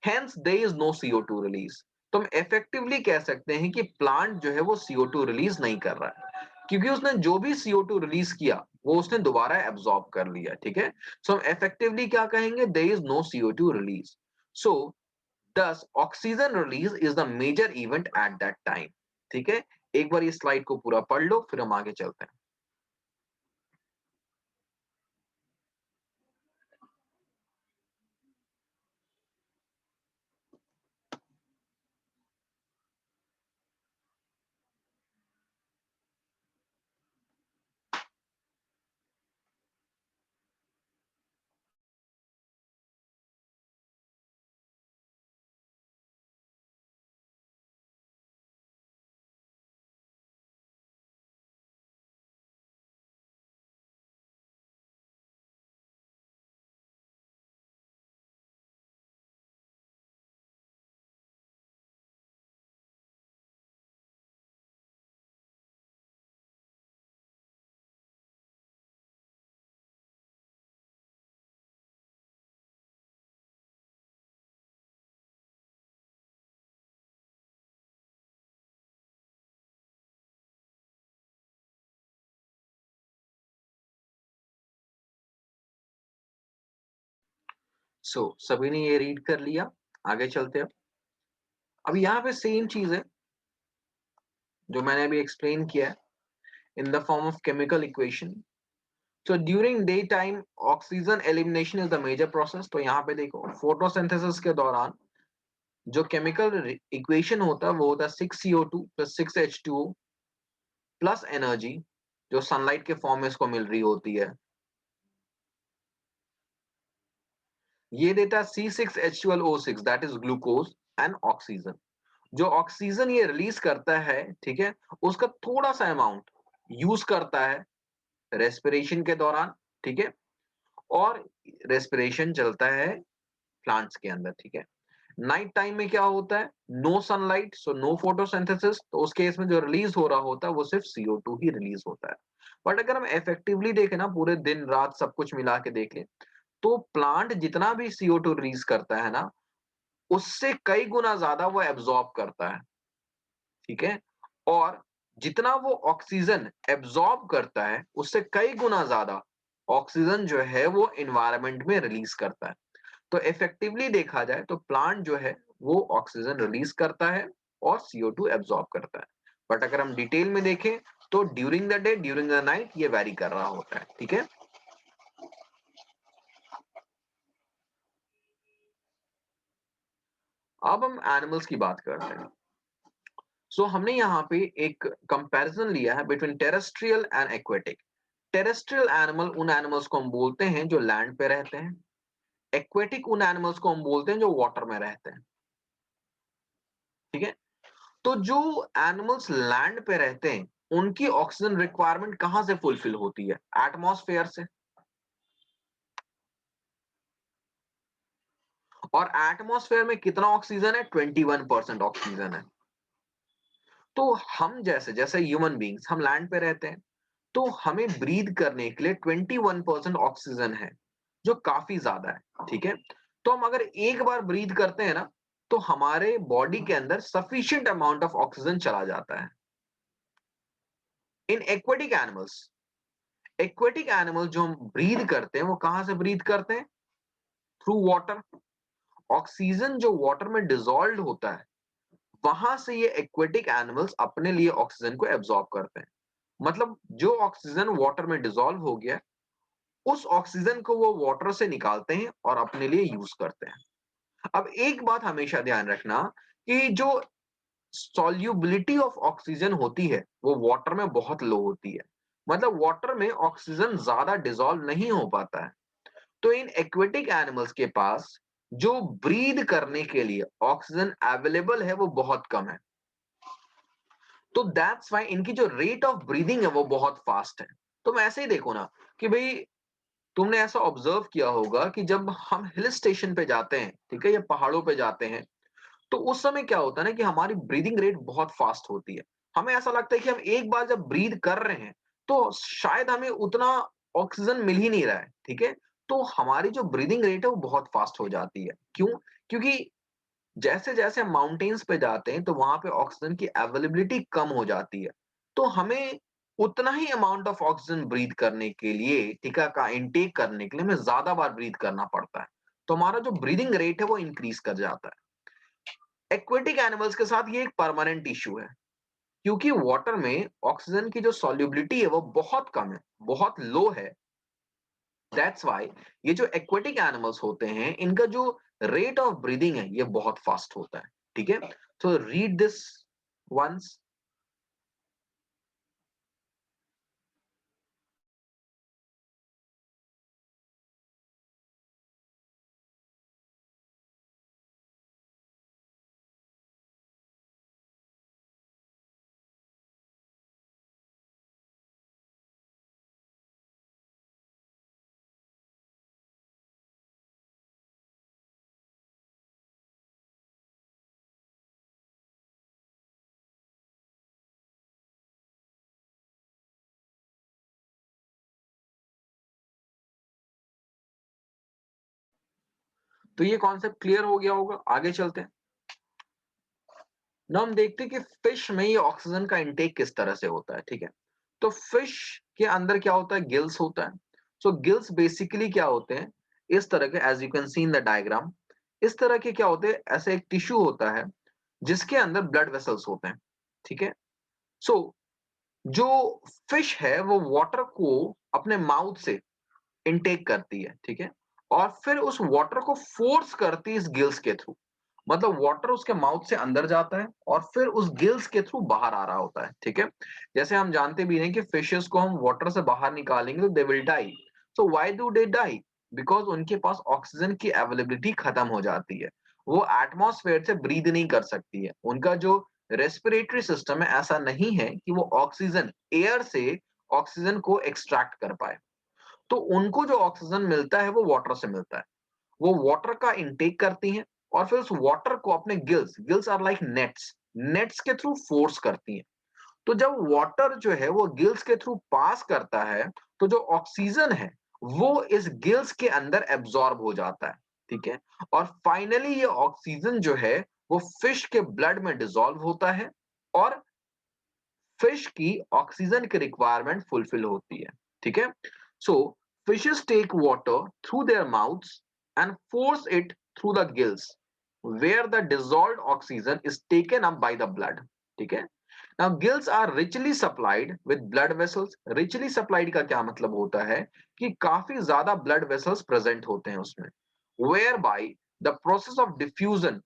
hence there is no CO2 release. तो हम इफेक्टिवली कह सकते हैं कि प्लांट जो है वो CO2 रिलीज नहीं कर रहा है, क्योंकि उसने जो भी CO2 रिलीज किया वो उसने दोबारा एब्सॉर्ब कर लिया. ठीक है, सो हम इफेक्टिवली क्या कहेंगे, there is no CO2 release. So this oxygen release is the major event at that time. ठीक है, एक बार इस स्लाइड को पूरा पढ़ लो फिर हम आगे चलते हैं. सो सभी ने ये रीड कर लिया, आगे चलते हैं. अब यहाँ पे सेम चीज है जो मैंने अभी एक्सप्लेन किया है in the form of chemical equation. So during daytime oxygen elimination is the major process. तो यहाँ पे देखो photosynthesis के दौरान जो chemical equation होता है वो होता है 6CO2 plus 6H2O plus energy जो sunlight के फॉर्म में इसको मिल रही होती है. ये देता है C6H12O6 that is glucose and oxygen. जो ऑक्सीजन ये रिलीज करता है, ठीक है, उसका थोड़ा सा अमाउंट यूज करता है रेस्पिरेशन के दौरान. ठीक है, और रेस्पिरेशन चलता है प्लांट्स के अंदर. ठीक है, नाइट टाइम में क्या होता है, no sunlight so no photosynthesis, तो उस केस में जो रिलीज हो रहा होता है वो सिर्फ CO2 ही रिलीज होता है. बट अगर हम इफेक्टिवली देखें ना, पूरे दिन रात सब कुछ मिला के देख लें, तो प्लांट जितना भी CO2 रिलीज करता है ना उससे कई गुना ज्यादा वो एब्जॉर्ब करता है. ठीक है, और जितना वो ऑक्सीजन एब्जॉर्ब करता है उससे कई गुना ज्यादा ऑक्सीजन जो है वो एनवायरनमेंट में रिलीज करता है. तो इफेक्टिवली देखा जाए तो प्लांट जो है वो ऑक्सीजन रिलीज करता है और CO2 एब्जॉर्ब करता है. बट अगर हम डिटेल में देखें तो during the day during the night ये वेरी कर रहा होता है. ठीक है, अब हम एनिमल्स की बात करते हैं. सो हमने यहाँ पे एक कंपैरिजन लिया है between terrestrial and aquatic. Terrestrial animal उन एनिमल्स को हम बोलते हैं जो लैंड पे रहते हैं. एक्वेटिक उन एनिमल्स को हम बोलते हैं जो वाटर में रहते हैं. ठीक है, तो जो एनिमल्स लैंड पे रहते हैं, उनकी ऑक्सीजन रिक्वायरमेंट कहां से फुलफिल होती है? एटमॉस्फेयर से। और एटमॉस्फेयर में कितना ऑक्सीजन है? 21% ऑक्सीजन है। तो हम जैसे जैसे ह्यूमन बींग्स हम लैंड पे रहते हैं, तो हमें ब्रीद करने के लिए 21% ऑक्सीजन है, जो काफी ज्यादा है। ठीक है, तो हम अगर एक बार ब्रीद करते हैं ना, तो हमारे बॉडी के अंदर सफिशिएंट अमाउंट ऑफ ऑक्सीजन चला जाता है। इन एक्वेटिक एनिमल जो हम ब्रीद करते हैं, वो कहां से ब्रीद करते हैं? Through water. ऑक्सीजन जो वाटर में डिजोल्व होता है, वहां से ये एक्वेटिक एनिमल्स अपने लिए ऑक्सीजन को एब्जॉर्ब करते हैं। मतलब जो ऑक्सीजन वाटर में डिसॉल्व हो गया, उस ऑक्सीजन को वो वाटर से निकालते हैं और अपने लिए यूज करते हैं। अब एक बात हमेशा ध्यान रखना कि जो सॉल्युबिलिटी ऑफ ऑक्सीजन होती है, वो वाटर में बहुत लो होती है। मतलब वाटर में ऑक्सीजन ज्यादा डिसॉल्व नहीं हो पाता है। तो इन एक्वेटिक एनिमल्स के पास जो ब्रीद करने के लिए ऑक्सीजन अवेलेबल है, वो बहुत कम है। तो दैट्स व्हाई इनकी जो रेट ऑफ ब्रीदिंग है, वो बहुत फास्ट है। तुम ऐसे ही देखो ना कि भाई, तुमने ऐसा ऑब्जर्व किया होगा कि जब हम हिल स्टेशन पे जाते हैं, ठीक है, या पहाड़ों पे जाते हैं, तो उस समय क्या होता है ना कि हमारी ब्रीदिंग रेट बहुत फास्ट होती है। हमें ऐसा लगता है कि हम एक बार जब ब्रीद कर रहे हैं, तो शायद हमें उतना ऑक्सीजन मिल ही नहीं रहा है। ठीक है, तो हमारी जो ब्रीदिंग रेट है, वो बहुत फास्ट हो जाती है। क्यों? क्योंकि जैसे जैसे हम माउंटेन्स पे जाते हैं, तो वहां पे ऑक्सीजन की अवेलेबिलिटी कम हो जाती है। तो हमें उतना ही अमाउंट ऑफ ऑक्सीजन ब्रीथ करने के लिए, टीका का इनटेक करने के लिए हमें ज्यादा बार ब्रीथ करना पड़ता है। तो हमारा जो ब्रीदिंग रेट है, वो इंक्रीज कर जाता है। एक्वेटिक एनिमल्स के साथ ये एक परमानेंट इश्यू है, क्योंकि वाटर में ऑक्सीजन की जो सॉल्युबिलिटी है, वो बहुत कम है, बहुत लो है। दैट्स व्हाई ये जो एक्वेटिक एनिमल्स होते हैं, इनका जो रेट ऑफ ब्रीदिंग है, ये बहुत फास्ट होता है। ठीक है, तो रीड दिस वंस। तो ये कॉन्सेप्ट क्लियर हो गया होगा, आगे चलते हैं। ना हम देखते हैं कि फिश में ये ऑक्सीजन का इंटेक किस तरह से होता है। ठीक है, तो फिश के अंदर क्या होता है? गिल्स होता है। सो गिल्स बेसिकली क्या होते हैं? इस तरह के, as you can see in the diagram, इस तरह के क्या होते हैं? ऐसे एक टिश्यू होता है, जिसके अंदर ब्लड वेसल्स होते हैं। ठीक है, सो जो फिश है, वो वाटर को अपने माउथ से इनटेक करती है। ठीक है, और फिर उस वाटर को फोर्स करती है इस गिल्स के थ्रू। मतलब वाटर उसके माउथ से अंदर जाता है और फिर उस गिल्स के थ्रू बाहर आ रहा होता है। ठीक है, जैसे हम जानते भी हैं कि फिशेस को हम वाटर से बाहर निकालेंगे तो they will die. So why do they die? Because उनके पास ऑक्सीजन की अवेलेबिलिटी खत्म हो जाती है। वो एटमॉस्फेयर से ब्रीद नहीं कर सकती है। उनका जो रेस्पिरेटरी सिस्टम है, ऐसा नहीं है कि वो ऑक्सीजन एयर से ऑक्सीजन को एक्सट्रैक्ट कर पाए। तो उनको जो ऑक्सीजन मिलता है, वो वाटर से मिलता है। वो वाटर का इंटेक करती हैं और फिर उस वाटर को अपने gills, gills are like nets, nets के थ्रू फोर्स करती हैं। तो जब वाटर जो है वो गिल्स के थ्रू पास करता है, तो जो ऑक्सीजन है, वो इस गिल्स के अंदर एब्जॉर्ब हो जाता है। ठीक है, और फाइनली ये ऑक्सीजन जो है, वो फिश के ब्लड में डिसॉल्व होता है और फिश की ऑक्सीजन की रिक्वायरमेंट फुलफिल होती है। ठीक है, so fishes take water through their mouths and force it through the gills, where the dissolved oxygen is taken up by the blood. ठीक है, now gills are richly supplied with blood vessels. richly supplied का क्या मतलब होता है? कि काफी ज्यादा blood vessels present होते हैं उसमें, whereby the process of diffusion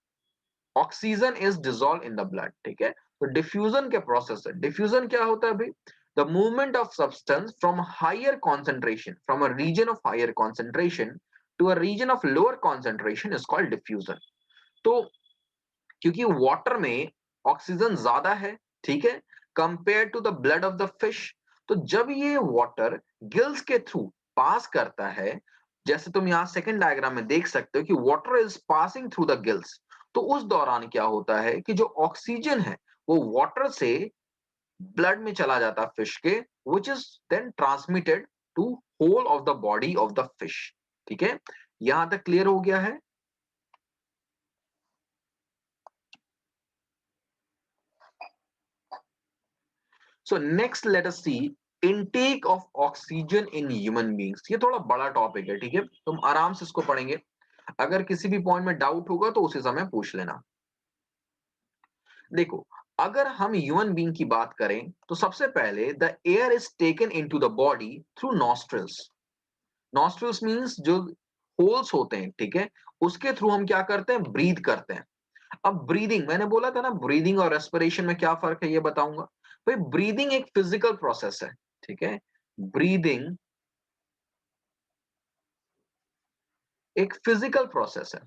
oxygen is dissolve in the blood. ठीक है, तो डिफ्यूजन के प्रोसेस है। डिफ्यूजन क्या होता है भाई? The movement of substance from higher concentration, from a region of higher concentration to a region of lower concentration is called diffusion. तो क्योंकि वाटर में ऑक्सीजन ज्यादा है, ठीक है, compare to the blood of the fish. तो जब ये वाटर गिल्स के थ्रू पास करता है, जैसे तुम यहाँ सेकंड डायग्राम में देख सकते हो कि water is passing through the gills, तो उस दौरान क्या होता है कि जो ऑक्सीजन है वो वाटर से ब्लड में चला जाता है फिश के, which is then transmitted to whole of the body of the fish. ठीक है, यहां तक क्लियर हो गया है? So next let us see intake of oxygen in human beings. ये थोड़ा बड़ा टॉपिक है, ठीक है, तुम आराम से इसको पढ़ेंगे। अगर किसी भी पॉइंट में डाउट होगा तो उसी समय पूछ लेना। देखो, अगर हम ह्यूमन बीइंग की बात करें तो सबसे पहले the air is taken into the body through nostrils. Nostrils means जो होल्स होते हैं, ठीक है, उसके थ्रू हम क्या करते हैं, ब्रीथ करते हैं। अब ब्रीदिंग, मैंने बोला था ना, ब्रीदिंग और रेस्पिरेशन में क्या फर्क है ये बताऊंगा। भाई ब्रीदिंग एक फिजिकल प्रोसेस है, ठीक है, ब्रीदिंग एक फिजिकल प्रोसेस है।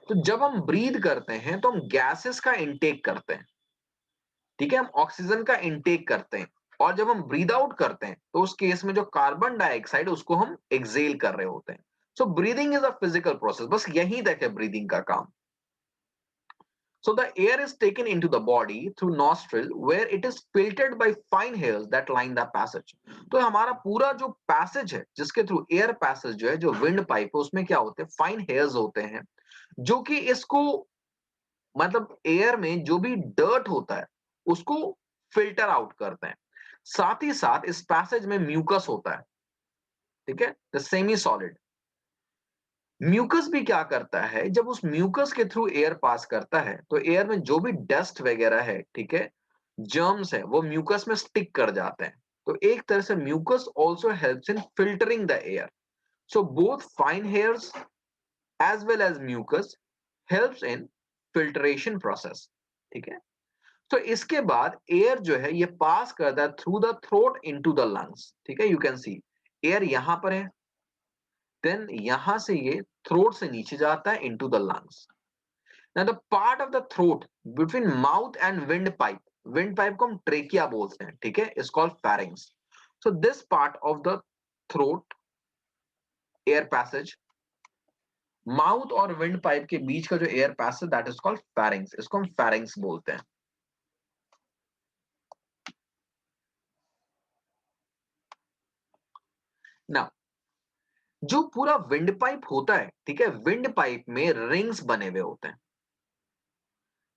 तो जब हम ब्रीद करते हैं तो हम गैसेस का इंटेक करते हैं, ठीक है, हम ऑक्सीजन का इंटेक करते हैं। और जब हम ब्रीद आउट करते हैं तो उस केस में जो कार्बन डाइऑक्साइड उसको हम एक्सेल कर रहे होते हैं। So breathing is a physical process, बस यही तक है ब्रीदिंग का काम। So the air is taken into the body through nostril where it is filtered by fine hairs that line the passage. तो हमारा पूरा जो पैसेज है जिसके थ्रू एयर पैसेज जो है, जो विंड पाइप है, उसमें क्या होते हैं, फाइन हेयर्स होते हैं, जो कि इसको मतलब एयर में जो भी डर्ट होता है उसको फिल्टर आउट करते हैं। साथ ही साथ इस पैसेज में म्यूकस होता है, ठीक है, द सेमी सॉलिड। म्यूकस भी क्या करता है, जब उस म्यूकस के थ्रू एयर पास करता है तो एयर में जो भी डस्ट वगैरह है, ठीक है, जर्म्स है, वो म्यूकस में स्टिक कर जाते हैं। तो एक तरह से mucus also helps in filtering the air. So both fine hairs as well as mucus helps in filtration process, ठीक है। तो इसके बाद एयर जो है ये पास करता है through the throat into the lungs, ठीक है, यू कैन सी एयर यहां पर है, देन यहां से ये थ्रोट से नीचे जाता है into the lungs. Now the part of the throat between mouth and wind pipe को हम ट्रेकिया बोलते हैं, ठीक है, is called pharynx. So this part of the throat air passage, mouth और विंड पाइप के बीच का जो air passage, that is called pharynx, इसको हम फेरिंग्स बोलते हैं। नाउ जो पूरा विंड पाइप होता है, ठीक है, विंड पाइप में रिंग्स बने हुए होते हैं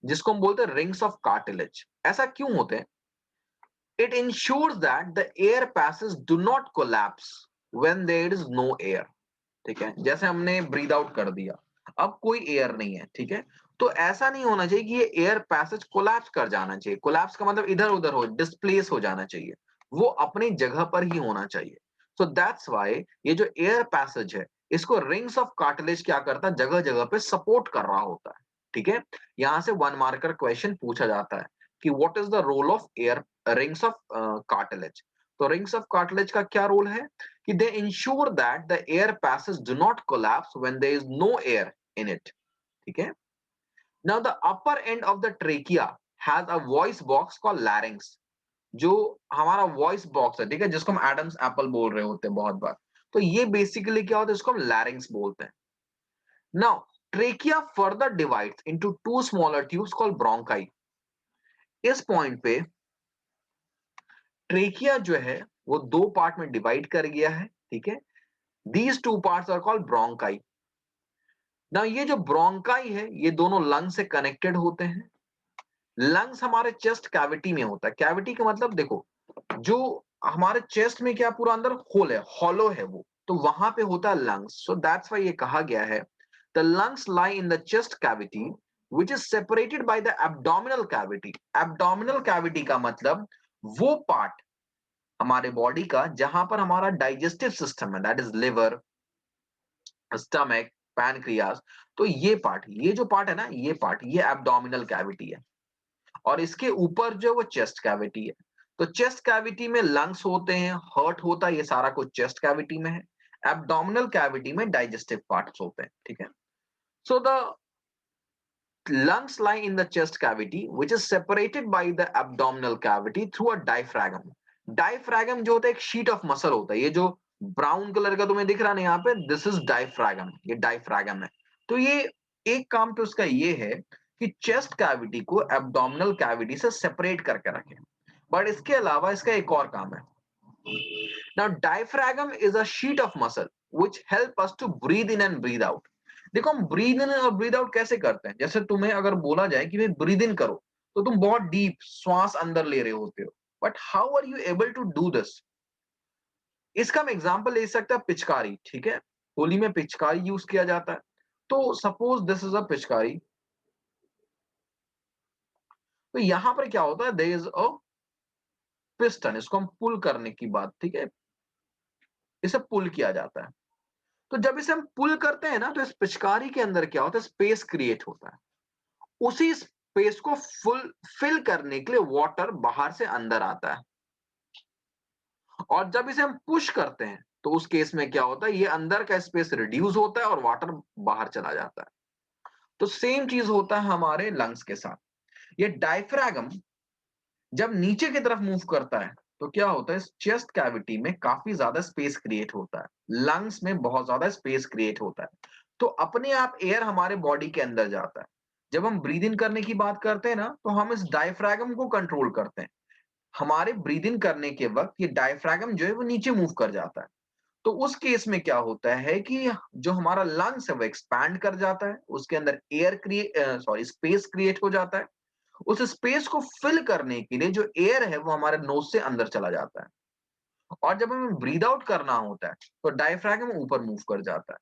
जिसको हम बोलते हैं रिंग्स ऑफ कार्टिलेज। ऐसा क्यों होते हैं? It ensures that the air passes do not collapse when there is no air। ठीक है, जैसे हमने ब्रीद आउट कर दिया, अब कोई एयर नहीं है, ठीक है, तो ऐसा नहीं होना चाहिए कि ये एयर पैसेज कोलैप्स कर जाना चाहिए। कोलैप्स का मतलब इधर उधर हो, डिस्प्लेस हो जाना चाहिए, वो अपनी जगह पर ही होना चाहिए। सो दैट्स व्हाई ये जो एयर पैसेज है इसको रिंग्स ऑफ कार्टिलेज क्या करता है, जगह जगह पे सपोर्ट कर रहा होता है, ठीक है। यहां से वन मार्कर क्वेश्चन पूछा जाता है कि what is the role of air rings of cartilage. तो रिंग्स ऑफ कार्टिलेज का क्या रोल है कि they ensure that the air passes do not collapse when there is no air in it, ठीक है। Now the upper end of the trachea has a voice box called larynx। जो हमारा voice box है, ठीक है, जिसको हम Adam's apple बोल रहे होते हैं बहुत बार, तो ये बेसिकली क्या होता है, इसको हम लैरिंग्स बोलते हैं। Now trachea further divides into two smaller tubes called bronchi. इस पॉइंट पे ट्रेकिया जो है वो दो पार्ट में डिवाइड कर गया है, ठीक है। These two parts are called bronchi. ना ये जो ब्रोंकाई है ये दोनों लंग से कनेक्टेड होते हैं। लंग्स हमारे चेस्ट कैविटी में होता है। कैविटी का मतलब देखो, जो हमारे चेस्ट में क्या पूरा अंदर होल है, हॉलो है वो, तो वहां पे होता है लंग्स। सो दैट्स व्हाई ये कहा गया है the lungs lie in the chest cavity which is separated by the abdominal cavity. Abdominal cavity का मतलब वो पार्ट हमारे बॉडी का जहां पर हमारा डाइजेस्टिव सिस्टम है, that is liver, stomach, pancreas. तो ये जो पार्ट है ना, ये पार्ट, ये एब्डोमिनल कैविटी है। और इसके ऊपर जो है वो चेस्ट कैविटी है। तो चेस्ट कैविटी में लंग्स होते हैं, हर्ट होता है, ये सारा कुछ चेस्ट कैविटी में है। एब्डोमिनल कैविटी में डाइजेस्टिव पार्ट्स होते हैं, ठीक है। So the lungs lie in the chest cavity which is separated by the abdominal cavity through a diaphragm. Diaphragm जो होता है एक शीट ऑफ मसल होता है, ये जो ब्राउन कलर का तुम्हें दिख रहा है ना यहाँ पे, दिस इज डायफ्रागम, ये डायफ्रागम है। तो ये एक काम तो इसका ये है कि चेस्ट कैविटी को एब्डोमिनल कैविटी से सेपरेट करके रखे, बट इसके अलावा इसका एक और काम है। Now diaphragm is a sheet of muscle which help us to breathe in and breathe out. देखो हम ब्रीद इन और ब्रीद आउट कैसे करते हैं, जैसे तुम्हें अगर बोला जाए कि भाई ब्रीद इन करो तो तुम बहुत डीप श्वास अंदर ले रहे होते हो, but how are you able to do this? इसका हम एग्जांपल ले सकते हैं पिचकारी, ठीक है। होली में पिचकारी यूज किया जाता है, तो सपोज दिस इज अ पिचकारी। तो यहां पर क्या होता है, देयर इज अ पिस्टन, इसको हम पुल करने की बात, ठीक है, इसे पुल किया जाता है। तो जब इसे हम पुल करते हैं ना, तो इस पिचकारी के अंदर क्या होता है, स्पेस क्रिएट होता है। उसी स्पेस को फुल फिल करने के लिए वाटर बाहर से अंदर आता है, और जब इसे हम पुश करते हैं तो उस केस में क्या होता है, ये अंदर का स्पेस रिड्यूस होता है और वाटर बाहर चला जाता है। तो सेम चीज होता है हमारे लंग्स के साथ। ये डायफ्रागम जब नीचे की तरफ मूव करता है तो क्या होता है, इस चेस्ट कैविटी में काफी ज्यादा स्पेस क्रिएट होता है, लंग्स में बहुत ज्यादा स्पेस क्रिएट होता है। तो अपने आप एयर हमारे बॉडी के अंदर जाता है। जब हम ब्रीद इन करने की बात करते हैं ना, तो हम इस डायफ्रागम को कंट्रोल करते हैं। हमारे ब्रीद इन करने के वक्त ये डायफ्रागम जो है वो नीचे मूव कर जाता है। तो उस केस में क्या होता है कि जो हमारा लंग्स है वो एक्सपैंड कर जाता है, उसके अंदर air create sorry space create हो जाता है। उस स्पेस को फिल करने के लिए जो एयर है वो हमारे नोज से अंदर चला जाता है, और जब हमें ब्रीद आउट करना होता है तो डायफ्रागम ऊपर मूव कर जाता है।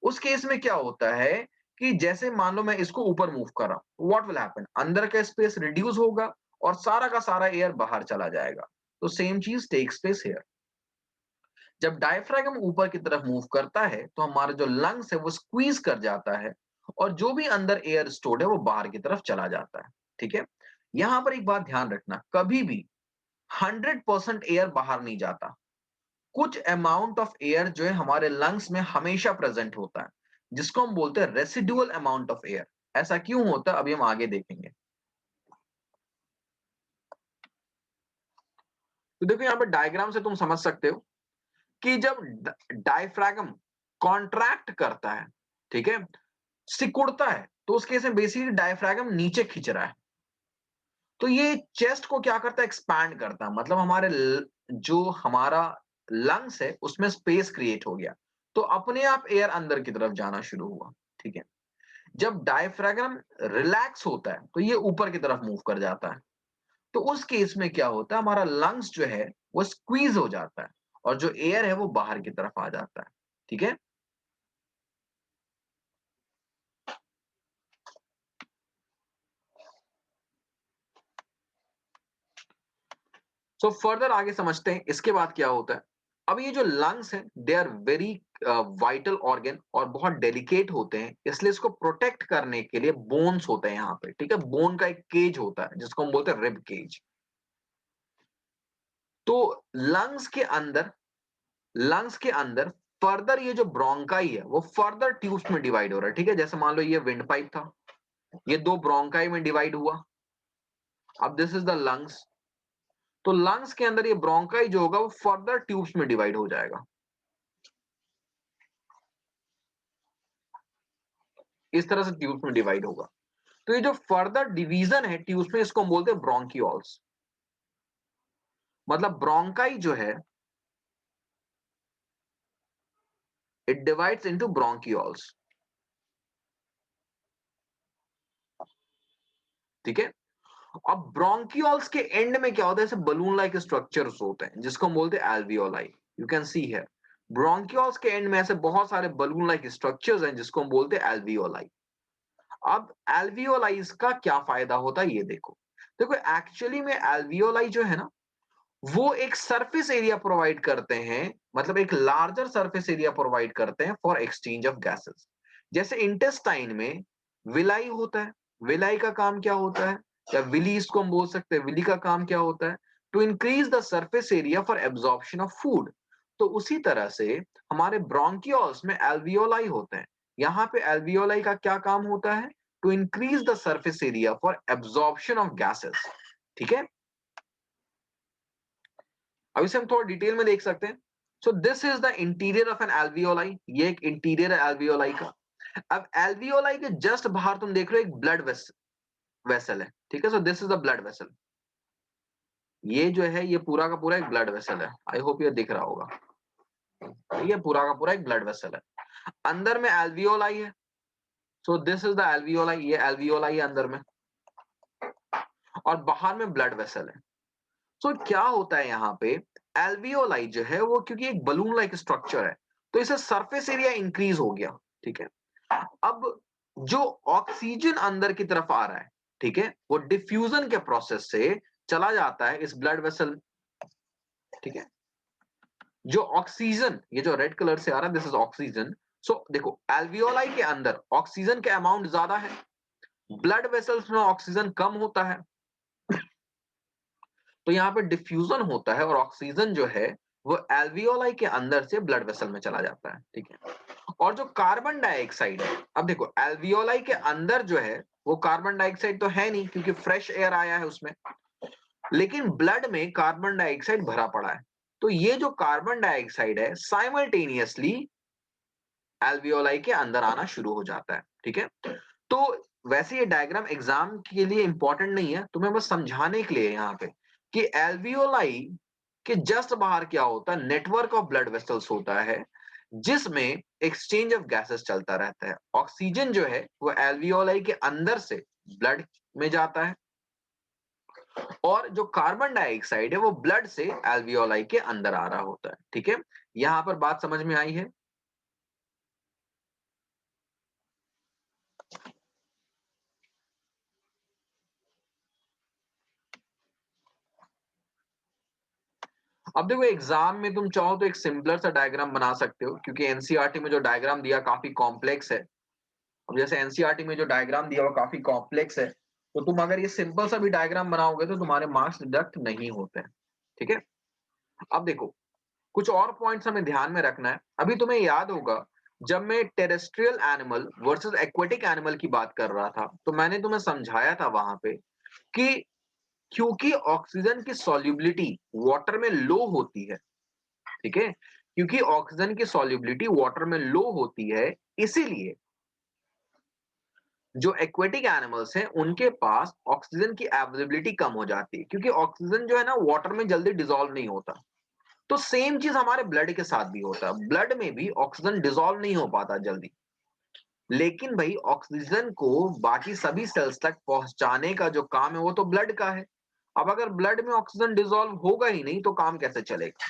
उस केस में क्या होता है कि जैसे मान लो मैं इसको ऊपर मूव कर रहा हूं, व्हाट विल हैपन, अंदर का स्पेस रिड्यूस होगा और सारा का सारा एयर बाहर चला जाएगा। तो सेम चीज टेक्स प्लेस हियर। जब डायफ्रागम ऊपर की तरफ मूव करता है तो हमारा जो लंग्स है वो स्क्वीज कर जाता है, और जो भी अंदर एयर स्टोर्ड है वो बाहर की तरफ चला जाता है, ठीक है। यहां पर एक बात ध्यान रखना, कभी भी 100% एयर बाहर नहीं जाता। कुछ अमाउंट ऑफ एयर जो है हमारे लंग्स में हमेशा प्रेजेंट होता है, जिसको हम बोलते हैं रेसिडुअल अमाउंट ऑफ एयर। ऐसा क्यों होता है अभी हम आगे देखेंगे। तो देखो यहाँ पर डायग्राम से तुम समझ सकते हो कि जब डायफ्रागम कॉन्ट्रैक्ट करता है, ठीक है, सिकुड़ता है, तो उस केस में बेसिकली डायफ्रागम नीचे खींच रहा है। तो ये चेस्ट को क्या करता है, एक्सपैंड करता है, मतलब हमारे जो हमारा लंग्स है उसमें स्पेस क्रिएट हो गया, तो अपने आप एयर अंदर की तरफ जाना शुरू हुआ, ठीक है। जब डायफ्रागम रिलैक्स होता है तो ये ऊपर की तरफ मूव कर जाता है। तो उस केस में क्या होता है, हमारा लंग्स जो है वो स्क्वीज हो जाता है, और जो एयर है वो बाहर की तरफ आ जाता है, ठीक है। सो फर्दर आगे समझते हैं इसके बाद क्या होता है। अब ये जो लंग्स हैं they are very vital organ और बहुत डेलिकेट होते हैं, इसलिए इसको प्रोटेक्ट करने के लिए बोन्स होते हैं यहाँ पे, ठीक है। बोन का एक केज होता है जिसको हम बोलते हैं रिब केज। तो लंग्स के अंदर फर्दर ये जो ब्रोंकाई है वो फर्दर ट्यूब्स में डिवाइड हो रहा है, ठीक है। जैसे मान लो ये विंड पाइप था, ये दो ब्रोंकाई में डिवाइड हुआ। अब दिस इज द लंग्स। तो लंग्स के अंदर ये ब्रोंकाई जो होगा वो फर्दर ट्यूब्स में डिवाइड हो जाएगा, इस तरह से ट्यूब्स में डिवाइड होगा। तो ये जो फर्दर डिवीजन है ट्यूब्स में, इसको हम बोलते हैं ब्रोंकियोल्स। मतलब ब्रोंकाई जो है इट डिवाइड्स इनटू ब्रोंकियोल्स, ठीक है। अब ब्रोंकियोल्स के एंड में क्या होता है, ऐसे बलून लाइक स्ट्रक्चर्स होते हैं जिसको हम बोलते हैं alveoli. You can see here bronchioles के एंड में ऐसे बहुत सारे बलून लाइक स्ट्रक्चर्स हैं जिसको हम बोलते हैं एल्वियोलाई। अब एल्वियोलाइज का क्या फायदा होता है ये देखो। देखो एक्चुअली में एल्वियोलाई जो है ना, वो एक सरफेस एरिया प्रोवाइड करते हैं, मतलब एक लार्जर सरफेस एरिया प्रोवाइड करते हैं फॉर एक्सचेंज ऑफ गैसेस। जैसे इंटेस्टाइन में विलाई होता है, विलाई का काम क्या होता है, या विली इसको हम बोल सकते हैं, विली का काम क्या होता है, to increase the surface area for absorption of food. तो उसी तरह से हमारे ब्रोंकियोल्स में एल्वियोलाई होते हैं। यहाँ पे एल्वियोलाई का क्या काम होता है? To increase the surface area for absorption of gases. ठीक है, अब इसे हम थोड़ा डिटेल में देख सकते हैं। So this is the interior of an alveoli, ये एक इंटीरियर है एल्वियोलाई का। अब एल्वियोलाई के जस्ट बाहर तुम देख रहे हो एक ब्लड वेसल है। ठीक है, सो this is the blood vessel. ये जो है ये पूरा का पूरा एक ब्लड वेसल है। आई होप ये दिख रहा होगा। ये पूरा का पूरा एक ब्लड वेसल है। अंदर में एल्वियोलाई है। सो दिस इज द एल्वियोलाई, ये एल्वियोलाई है अंदर में, और बाहर में ब्लड वेसल है। सो क्या होता है यहाँ पे, एल्वियोलाई जो है वो क्योंकि एक बलून लाइक स्ट्रक्चर है, तो इसे सरफेस एरिया इंक्रीज हो गया। ठीक है, अब जो ऑक्सीजन अंदर की तरफ आ रहा है, ठीक है, वो डिफ्यूजन के प्रोसेस से चला जाता है इस ब्लड वेसल। ठीक है, जो ऑक्सीजन, ये जो रेड कलर से आ रहा है, दिस इज ऑक्सीजन। सो देखो एल्वियोलाई के अंदर ऑक्सीजन का अमाउंट ज्यादा है, ब्लड वेसल्स में ऑक्सीजन कम होता है, तो यहाँ पे डिफ्यूजन होता है और ऑक्सीजन जो है वो एल्वियोलाई के अंदर से ब्लड वेसल में चला जाता है। ठीक है, और जो कार्बन डाइऑक्साइड है, अब देखो एल्वियोलाई के अंदर जो है वो कार्बन डाइऑक्साइड तो है नहीं क्योंकि फ्रेश एयर आया है उसमें, लेकिन ब्लड में कार्बन डाइऑक्साइड भरा पड़ा है। तो ये जो कार्बन डाइऑक्साइड है साइमल्टेनियसली एल्वियोलाई के अंदर आना शुरू हो जाता है। ठीक है, तो वैसे ये डायग्राम एग्जाम के लिए इंपॉर्टेंट नहीं है, तुम्हें बस समझाने के लिए यहाँ पे कि एल्वियोलाई के जस्ट बाहर क्या होता है, नेटवर्क ऑफ ब्लड वेसल्स होता है जिसमें एक्सचेंज ऑफ गैसेस चलता रहता है। ऑक्सीजन जो है वो एल्वियोलाई के अंदर से ब्लड में जाता है, और जो कार्बन डाइऑक्साइड है वो ब्लड से एल्वियोलाई के अंदर आ रहा होता है। ठीक है, यहां पर बात समझ में आई है? अब देखो एग्जाम में तुम चाहो तो एक सिंपलर सा डायग्राम बना सकते हो, क्योंकि एनसीईआरटी में जो डायग्राम दिया काफी कॉम्प्लेक्स है। अब जैसे एनसीईआरटी में जो डायग्राम दिया वो काफी कॉम्प्लेक्स है, तो तुम अगर ये सिंपल सा भी डायग्राम बनाओगे तो तुम्हारे मार्क्स डिडक्ट नहीं होते हैं। ठीक है, अब देखो कुछ और पॉइंट्स हमें ध्यान में रखना है। अभी तुम्हें याद होगा जब मैं terrestrial animal versus aquatic animal की बात कर रहा था, तो मैंने तुम्हें समझाया था वहां पे कि क्योंकि ऑक्सीजन की सॉल्युबिलिटी वाटर में लो होती है, ठीक है, क्योंकि ऑक्सीजन की सॉल्युबिलिटी वाटर में लो होती है, इसीलिए जो एक्वेटिक एनिमल्स हैं उनके पास ऑक्सीजन की अवेलेबिलिटी कम हो जाती है, क्योंकि ऑक्सीजन जो है ना वाटर में जल्दी डिसॉल्व नहीं होता। तो सेम चीज हमारे ब्लड के साथ भी होता है, ब्लड में भी ऑक्सीजन डिसॉल्व नहीं हो पाता जल्दी, लेकिन भाई ऑक्सीजन को बाकी सभी सेल्स तक पहुंचाने का जो काम है वो तो ब्लड का है। अब अगर ब्लड में ऑक्सीजन डिसॉल्व होगा ही नहीं तो काम कैसे चलेगा?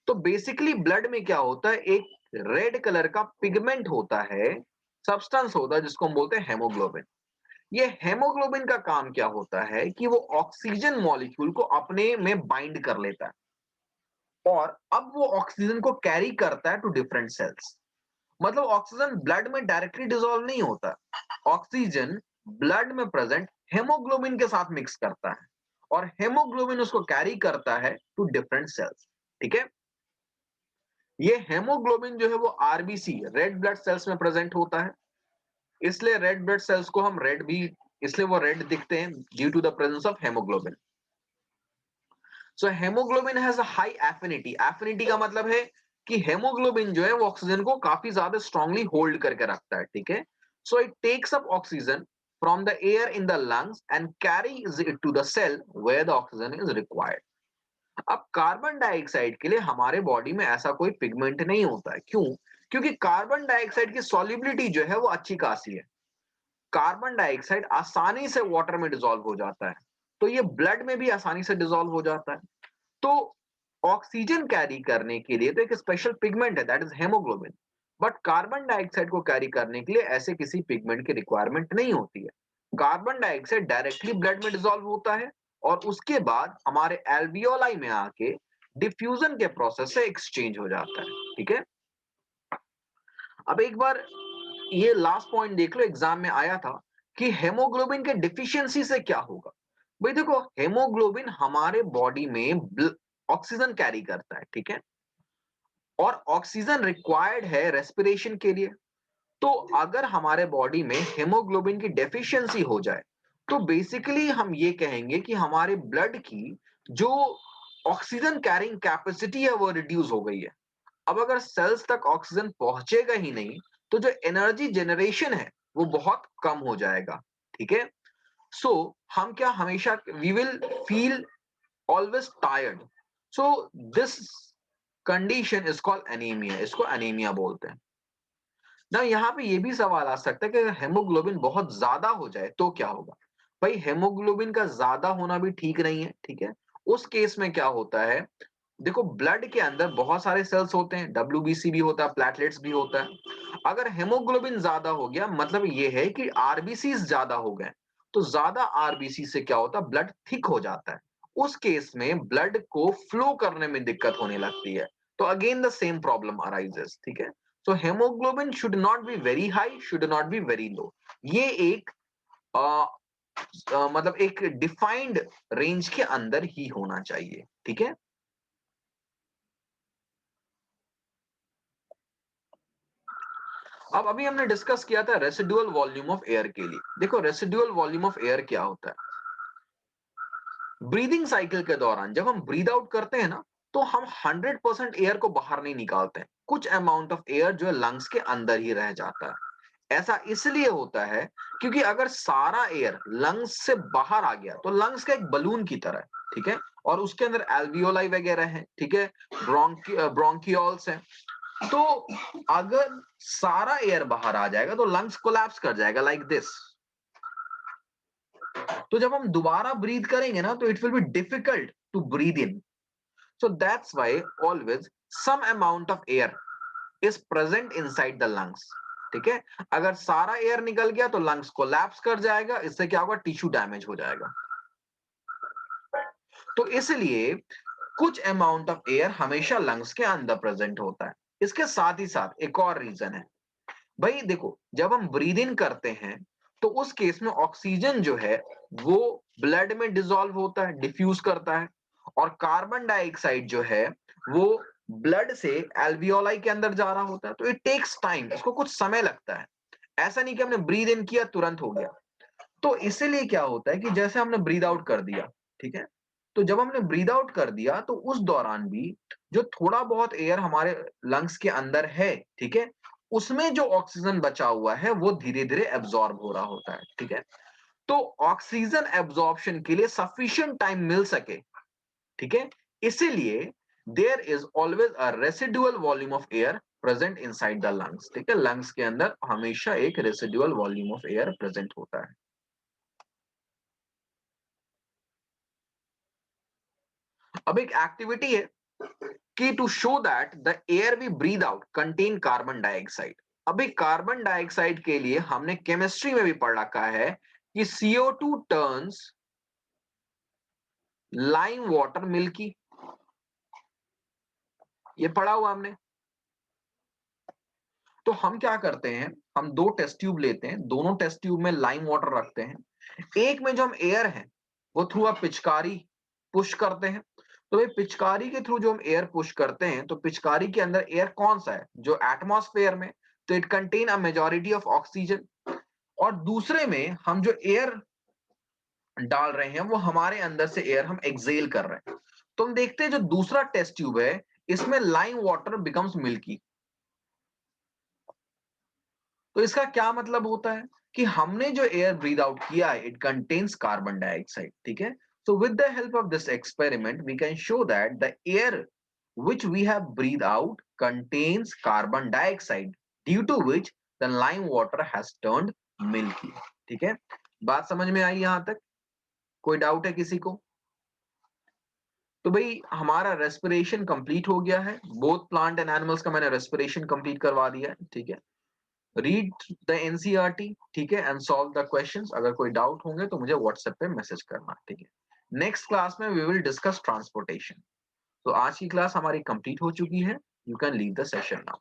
तो बेसिकली ब्लड में क्या होता है, एक रेड कलर का पिगमेंट होता है, सब्सटेंस होता है जिसको हम बोलते हैं हेमोग्लोबिन। ये हेमोग्लोबिन का काम क्या होता है कि वो ऑक्सीजन मॉलिक्यूल को अपने में बाइंड कर लेता है, और अब वो ऑक्सीजन को कैरी करता है टू डिफरेंट सेल्स। मतलब ऑक्सीजन ब्लड में डायरेक्टली डिसॉल्व नहीं होता, ऑक्सीजन ब्लड में प्रेजेंट हेमोग्लोबिन के साथ मिक्स करता है, और हेमोग्लोबिन उसको कैरी करता है टू डिफरेंट सेल्स। ठीक है, ये हेमोग्लोबिन जो है वो आरबीसी रेड ब्लड सेल्स में प्रेजेंट होता है, इसलिए रेड ब्लड सेल्स को हम रेड भी, इसलिए वो रेड दिखते हैं due to the presence of haemoglobin. So haemoglobin has a high affinity, affinity का मतलब है कि हेमोग्लोबिन जो है वो ऑक्सीजन को काफी ज्यादा स्ट्रांगली होल्ड करके रखता है। ठीक है, so it takes up oxygen from the air in the lungs and carries it to the cell where the oxygen is required. अब कार्बन डाइऑक्साइड के लिए हमारे बॉडी में ऐसा कोई पिगमेंट नहीं होता है, क्यों? क्योंकि कार्बन डाइऑक्साइड की सॉल्युबिलिटी जो है वो अच्छी खासी है, कार्बन डाइऑक्साइड आसानी से वाटर में डिसॉल्व हो जाता है, तो ये ब्लड में भी आसानी से डिसॉल्व हो जाता है। तो ऑक्सीजन कैरी करने के लिए तो एक स्पेशल पिगमेंट है, that is haemoglobin, but carbon dioxide को कैरी करने के लिए ऐसे किसी पिगमेंट की रिक्वायरमेंट नहीं होती है। कार्बन डाइऑक्साइड डायरेक्टली ब्लड में डिसॉल्व होता है और उसके बाद हमारे एल्वियोलाई में आके डिफ्यूजन के प्रोसेस से एक्सचेंज हो जाता है। ठीक है, अब एक बार ये लास्ट पॉइंट देख लो, एग्जाम में आया था कि हेमोग्लोबिन के डिफिशियंसी से क्या होगा। भाई देखो हेमोग्लोबिन हमारे बॉडी में ऑक्सीजन कैरी करता है, ठीक है, और ऑक्सीजन रिक्वायर्ड है रेस्पिरेशन के लिए। तो अगर हमारे बॉडी में हेमोग्लोबिन की डेफिशिएंसी हो जाए, तो बेसिकली हम ये कहेंगे कि हमारे ब्लड की जो ऑक्सीजन कैरिंग कैपेसिटी है वो रिड्यूस हो गई है। अब अगर सेल्स तक ऑक्सीजन पहुंचेगा ही नहीं, तो जो एनर्जी जनरेशन है वो बहुत कम हो जाएगा। ठीक है। सो हम क्या हमेशा we will feel always tired. So this condition is called anaemia, इसको एनीमिया बोलते हैं ना। यहाँ पे ये भी सवाल आ सकता है कि अगर हेमोग्लोबिन बहुत ज्यादा हो जाए तो क्या होगा। भाई हेमोग्लोबिन का ज्यादा होना भी ठीक नहीं है। ठीक है। उस केस में क्या होता है, देखो ब्लड के अंदर बहुत सारे सेल्स होते हैं, डब्ल्यूबीसी भी होता है, प्लेटलेट्स भी होता है। अगर हेमोग्लोबिन ज्यादा हो गया मतलब ये है कि आरबीसी ज्यादा हो गए। तो ज्यादा आरबीसी से क्या होता है, ब्लड थिक हो जाता है। उस केस में ब्लड को फ्लो करने में दिक्कत होने लगती है। तो again the same problem arises. ठीक है। So haemoglobin should not be very high, should not be very low. ये एक मतलब एक डिफाइंड रेंज के अंदर ही होना चाहिए। ठीक है। अब अभी हमने डिस्कस किया था रेसिडुअल वॉल्यूम ऑफ एयर के लिए। देखो रेसिडुअल वॉल्यूम ऑफ एयर क्या होता है, ब्रीदिंग साइकिल के दौरान जब हम ब्रीद आउट करते हैं ना, तो हम 100% एयर को बाहर नहीं निकालते हैं। कुछ अमाउंट ऑफ एयर जो है लंग्स के अंदर ही रह जाता है। ऐसा इसलिए होता है क्योंकि अगर सारा एयर लंग्स से बाहर आ गया तो लंग्स का एक बलून की तरह है। ठीक है। और उसके अंदर एल्वियोलाई वगैरह है। ठीक है। ब्रोंकियोल्स है। तो अगर सारा एयर बाहर आ जाएगा तो लंग्स कोलैप्स कर जाएगा लाइक दिस। तो जब हम दोबारा ब्रीथ करेंगे ना तो it will be difficult to breathe in. So that's why always some amount of air is present inside the lungs. ठीक है। अगर सारा एयर निकल गया तो लंग्स कोलैप्स कर जाएगा, इससे क्या होगा, टिश्यू डैमेज हो जाएगा। तो इसलिए कुछ अमाउंट ऑफ एयर हमेशा लंग्स के अंदर प्रेजेंट होता है। इसके साथ ही साथ एक और रीजन है। भाई देखो जब हम ब्रीद इन करते हैं तो उस केस में ऑक्सीजन जो है वो ब्लड में डिसॉल्व होता है, डिफ्यूज करता है। और कार्बन डाइऑक्साइड जो है वो ब्लड से एल्वियोलाई के अंदर जा रहा होता है। तो इट टेक्स टाइम, इसको कुछ समय लगता है। ऐसा नहीं कि हमने ब्रीद इन किया तुरंत हो गया। तो इसीलिए क्या होता है कि जैसे हमने ब्रीद आउट कर दिया, ठीक है, तो जब हमने ब्रीद आउट कर दिया तो उस दौरान भी जो थोड़ा बहुत एयर हमारे लंग्स के अंदर है, ठीक है, उसमें जो ऑक्सीजन बचा हुआ है वो धीरे धीरे एब्जॉर्ब हो रहा होता है। ठीक है। तो ऑक्सीजन एब्जॉर्प्शन के लिए सफिशिएंट टाइम मिल सके, ठीक है, इसीलिए there is always a residual volume of air present inside the lungs. ठीक है। लंग्स के अंदर हमेशा एक residual volume of air present होता है। अब एक एक्टिविटी है कि to show that the air we breathe out contain carbon dioxide. अभी कार्बन डाइऑक्साइड के लिए हमने केमिस्ट्री में भी पढ़ रखा है कि CO2 turns lime water milky, ये पढ़ा हुआ हमने। तो हम क्या करते हैं, हम दो टेस्ट ट्यूब लेते हैं, दोनों टेस्ट ट्यूब में लाइम वाटर रखते हैं। एक में जो हम एयर है वो थ्रू अ पिचकारी पुश करते हैं। तो ये पिचकारी के थ्रू जो हम एयर पुश करते हैं, तो पिचकारी के अंदर एयर कौन सा है, जो एटमॉस्फेयर में, तो it contain a majority of oxygen. और दूसरे में हम जो एयर डाल रहे हैं वो हमारे अंदर से एयर हम एक्सेल कर रहे हैं। तो हम देखते हैं जो दूसरा टेस्ट ट्यूब है इसमें लाइम वाटर बिकम्स मिल्की। तो इसका क्या मतलब होता है कि हमने जो एयर ब्रीद आउट किया है इट कंटेन्स कार्बन डाइऑक्साइड। ठीक है। So with the help of this experiment we can show that the air which we have breathed out contains carbon dioxide due to which the lime water has turned milky। ठीक है। बात समझ में आई यहां तक, कोई डाउट है किसी को? तो भाई हमारा रेस्पिरेशन कंप्लीट हो गया है, बोथ प्लांट एंड एनिमल्स का मैंने रेस्पिरेशन कंप्लीट करवा दिया है। ठीक है। रीड द एनसीईआरटी, ठीक है, एंड सॉल्व द क्वेश्चंस। अगर कोई डाउट होंगे तो मुझे व्हाट्सएप पे मैसेज करना। ठीक है। नेक्स्ट क्लास में वी विल डिस्कस ट्रांसपोर्टेशन। तो आज की क्लास हमारी कंप्लीट हो चुकी है। You can leave the session now.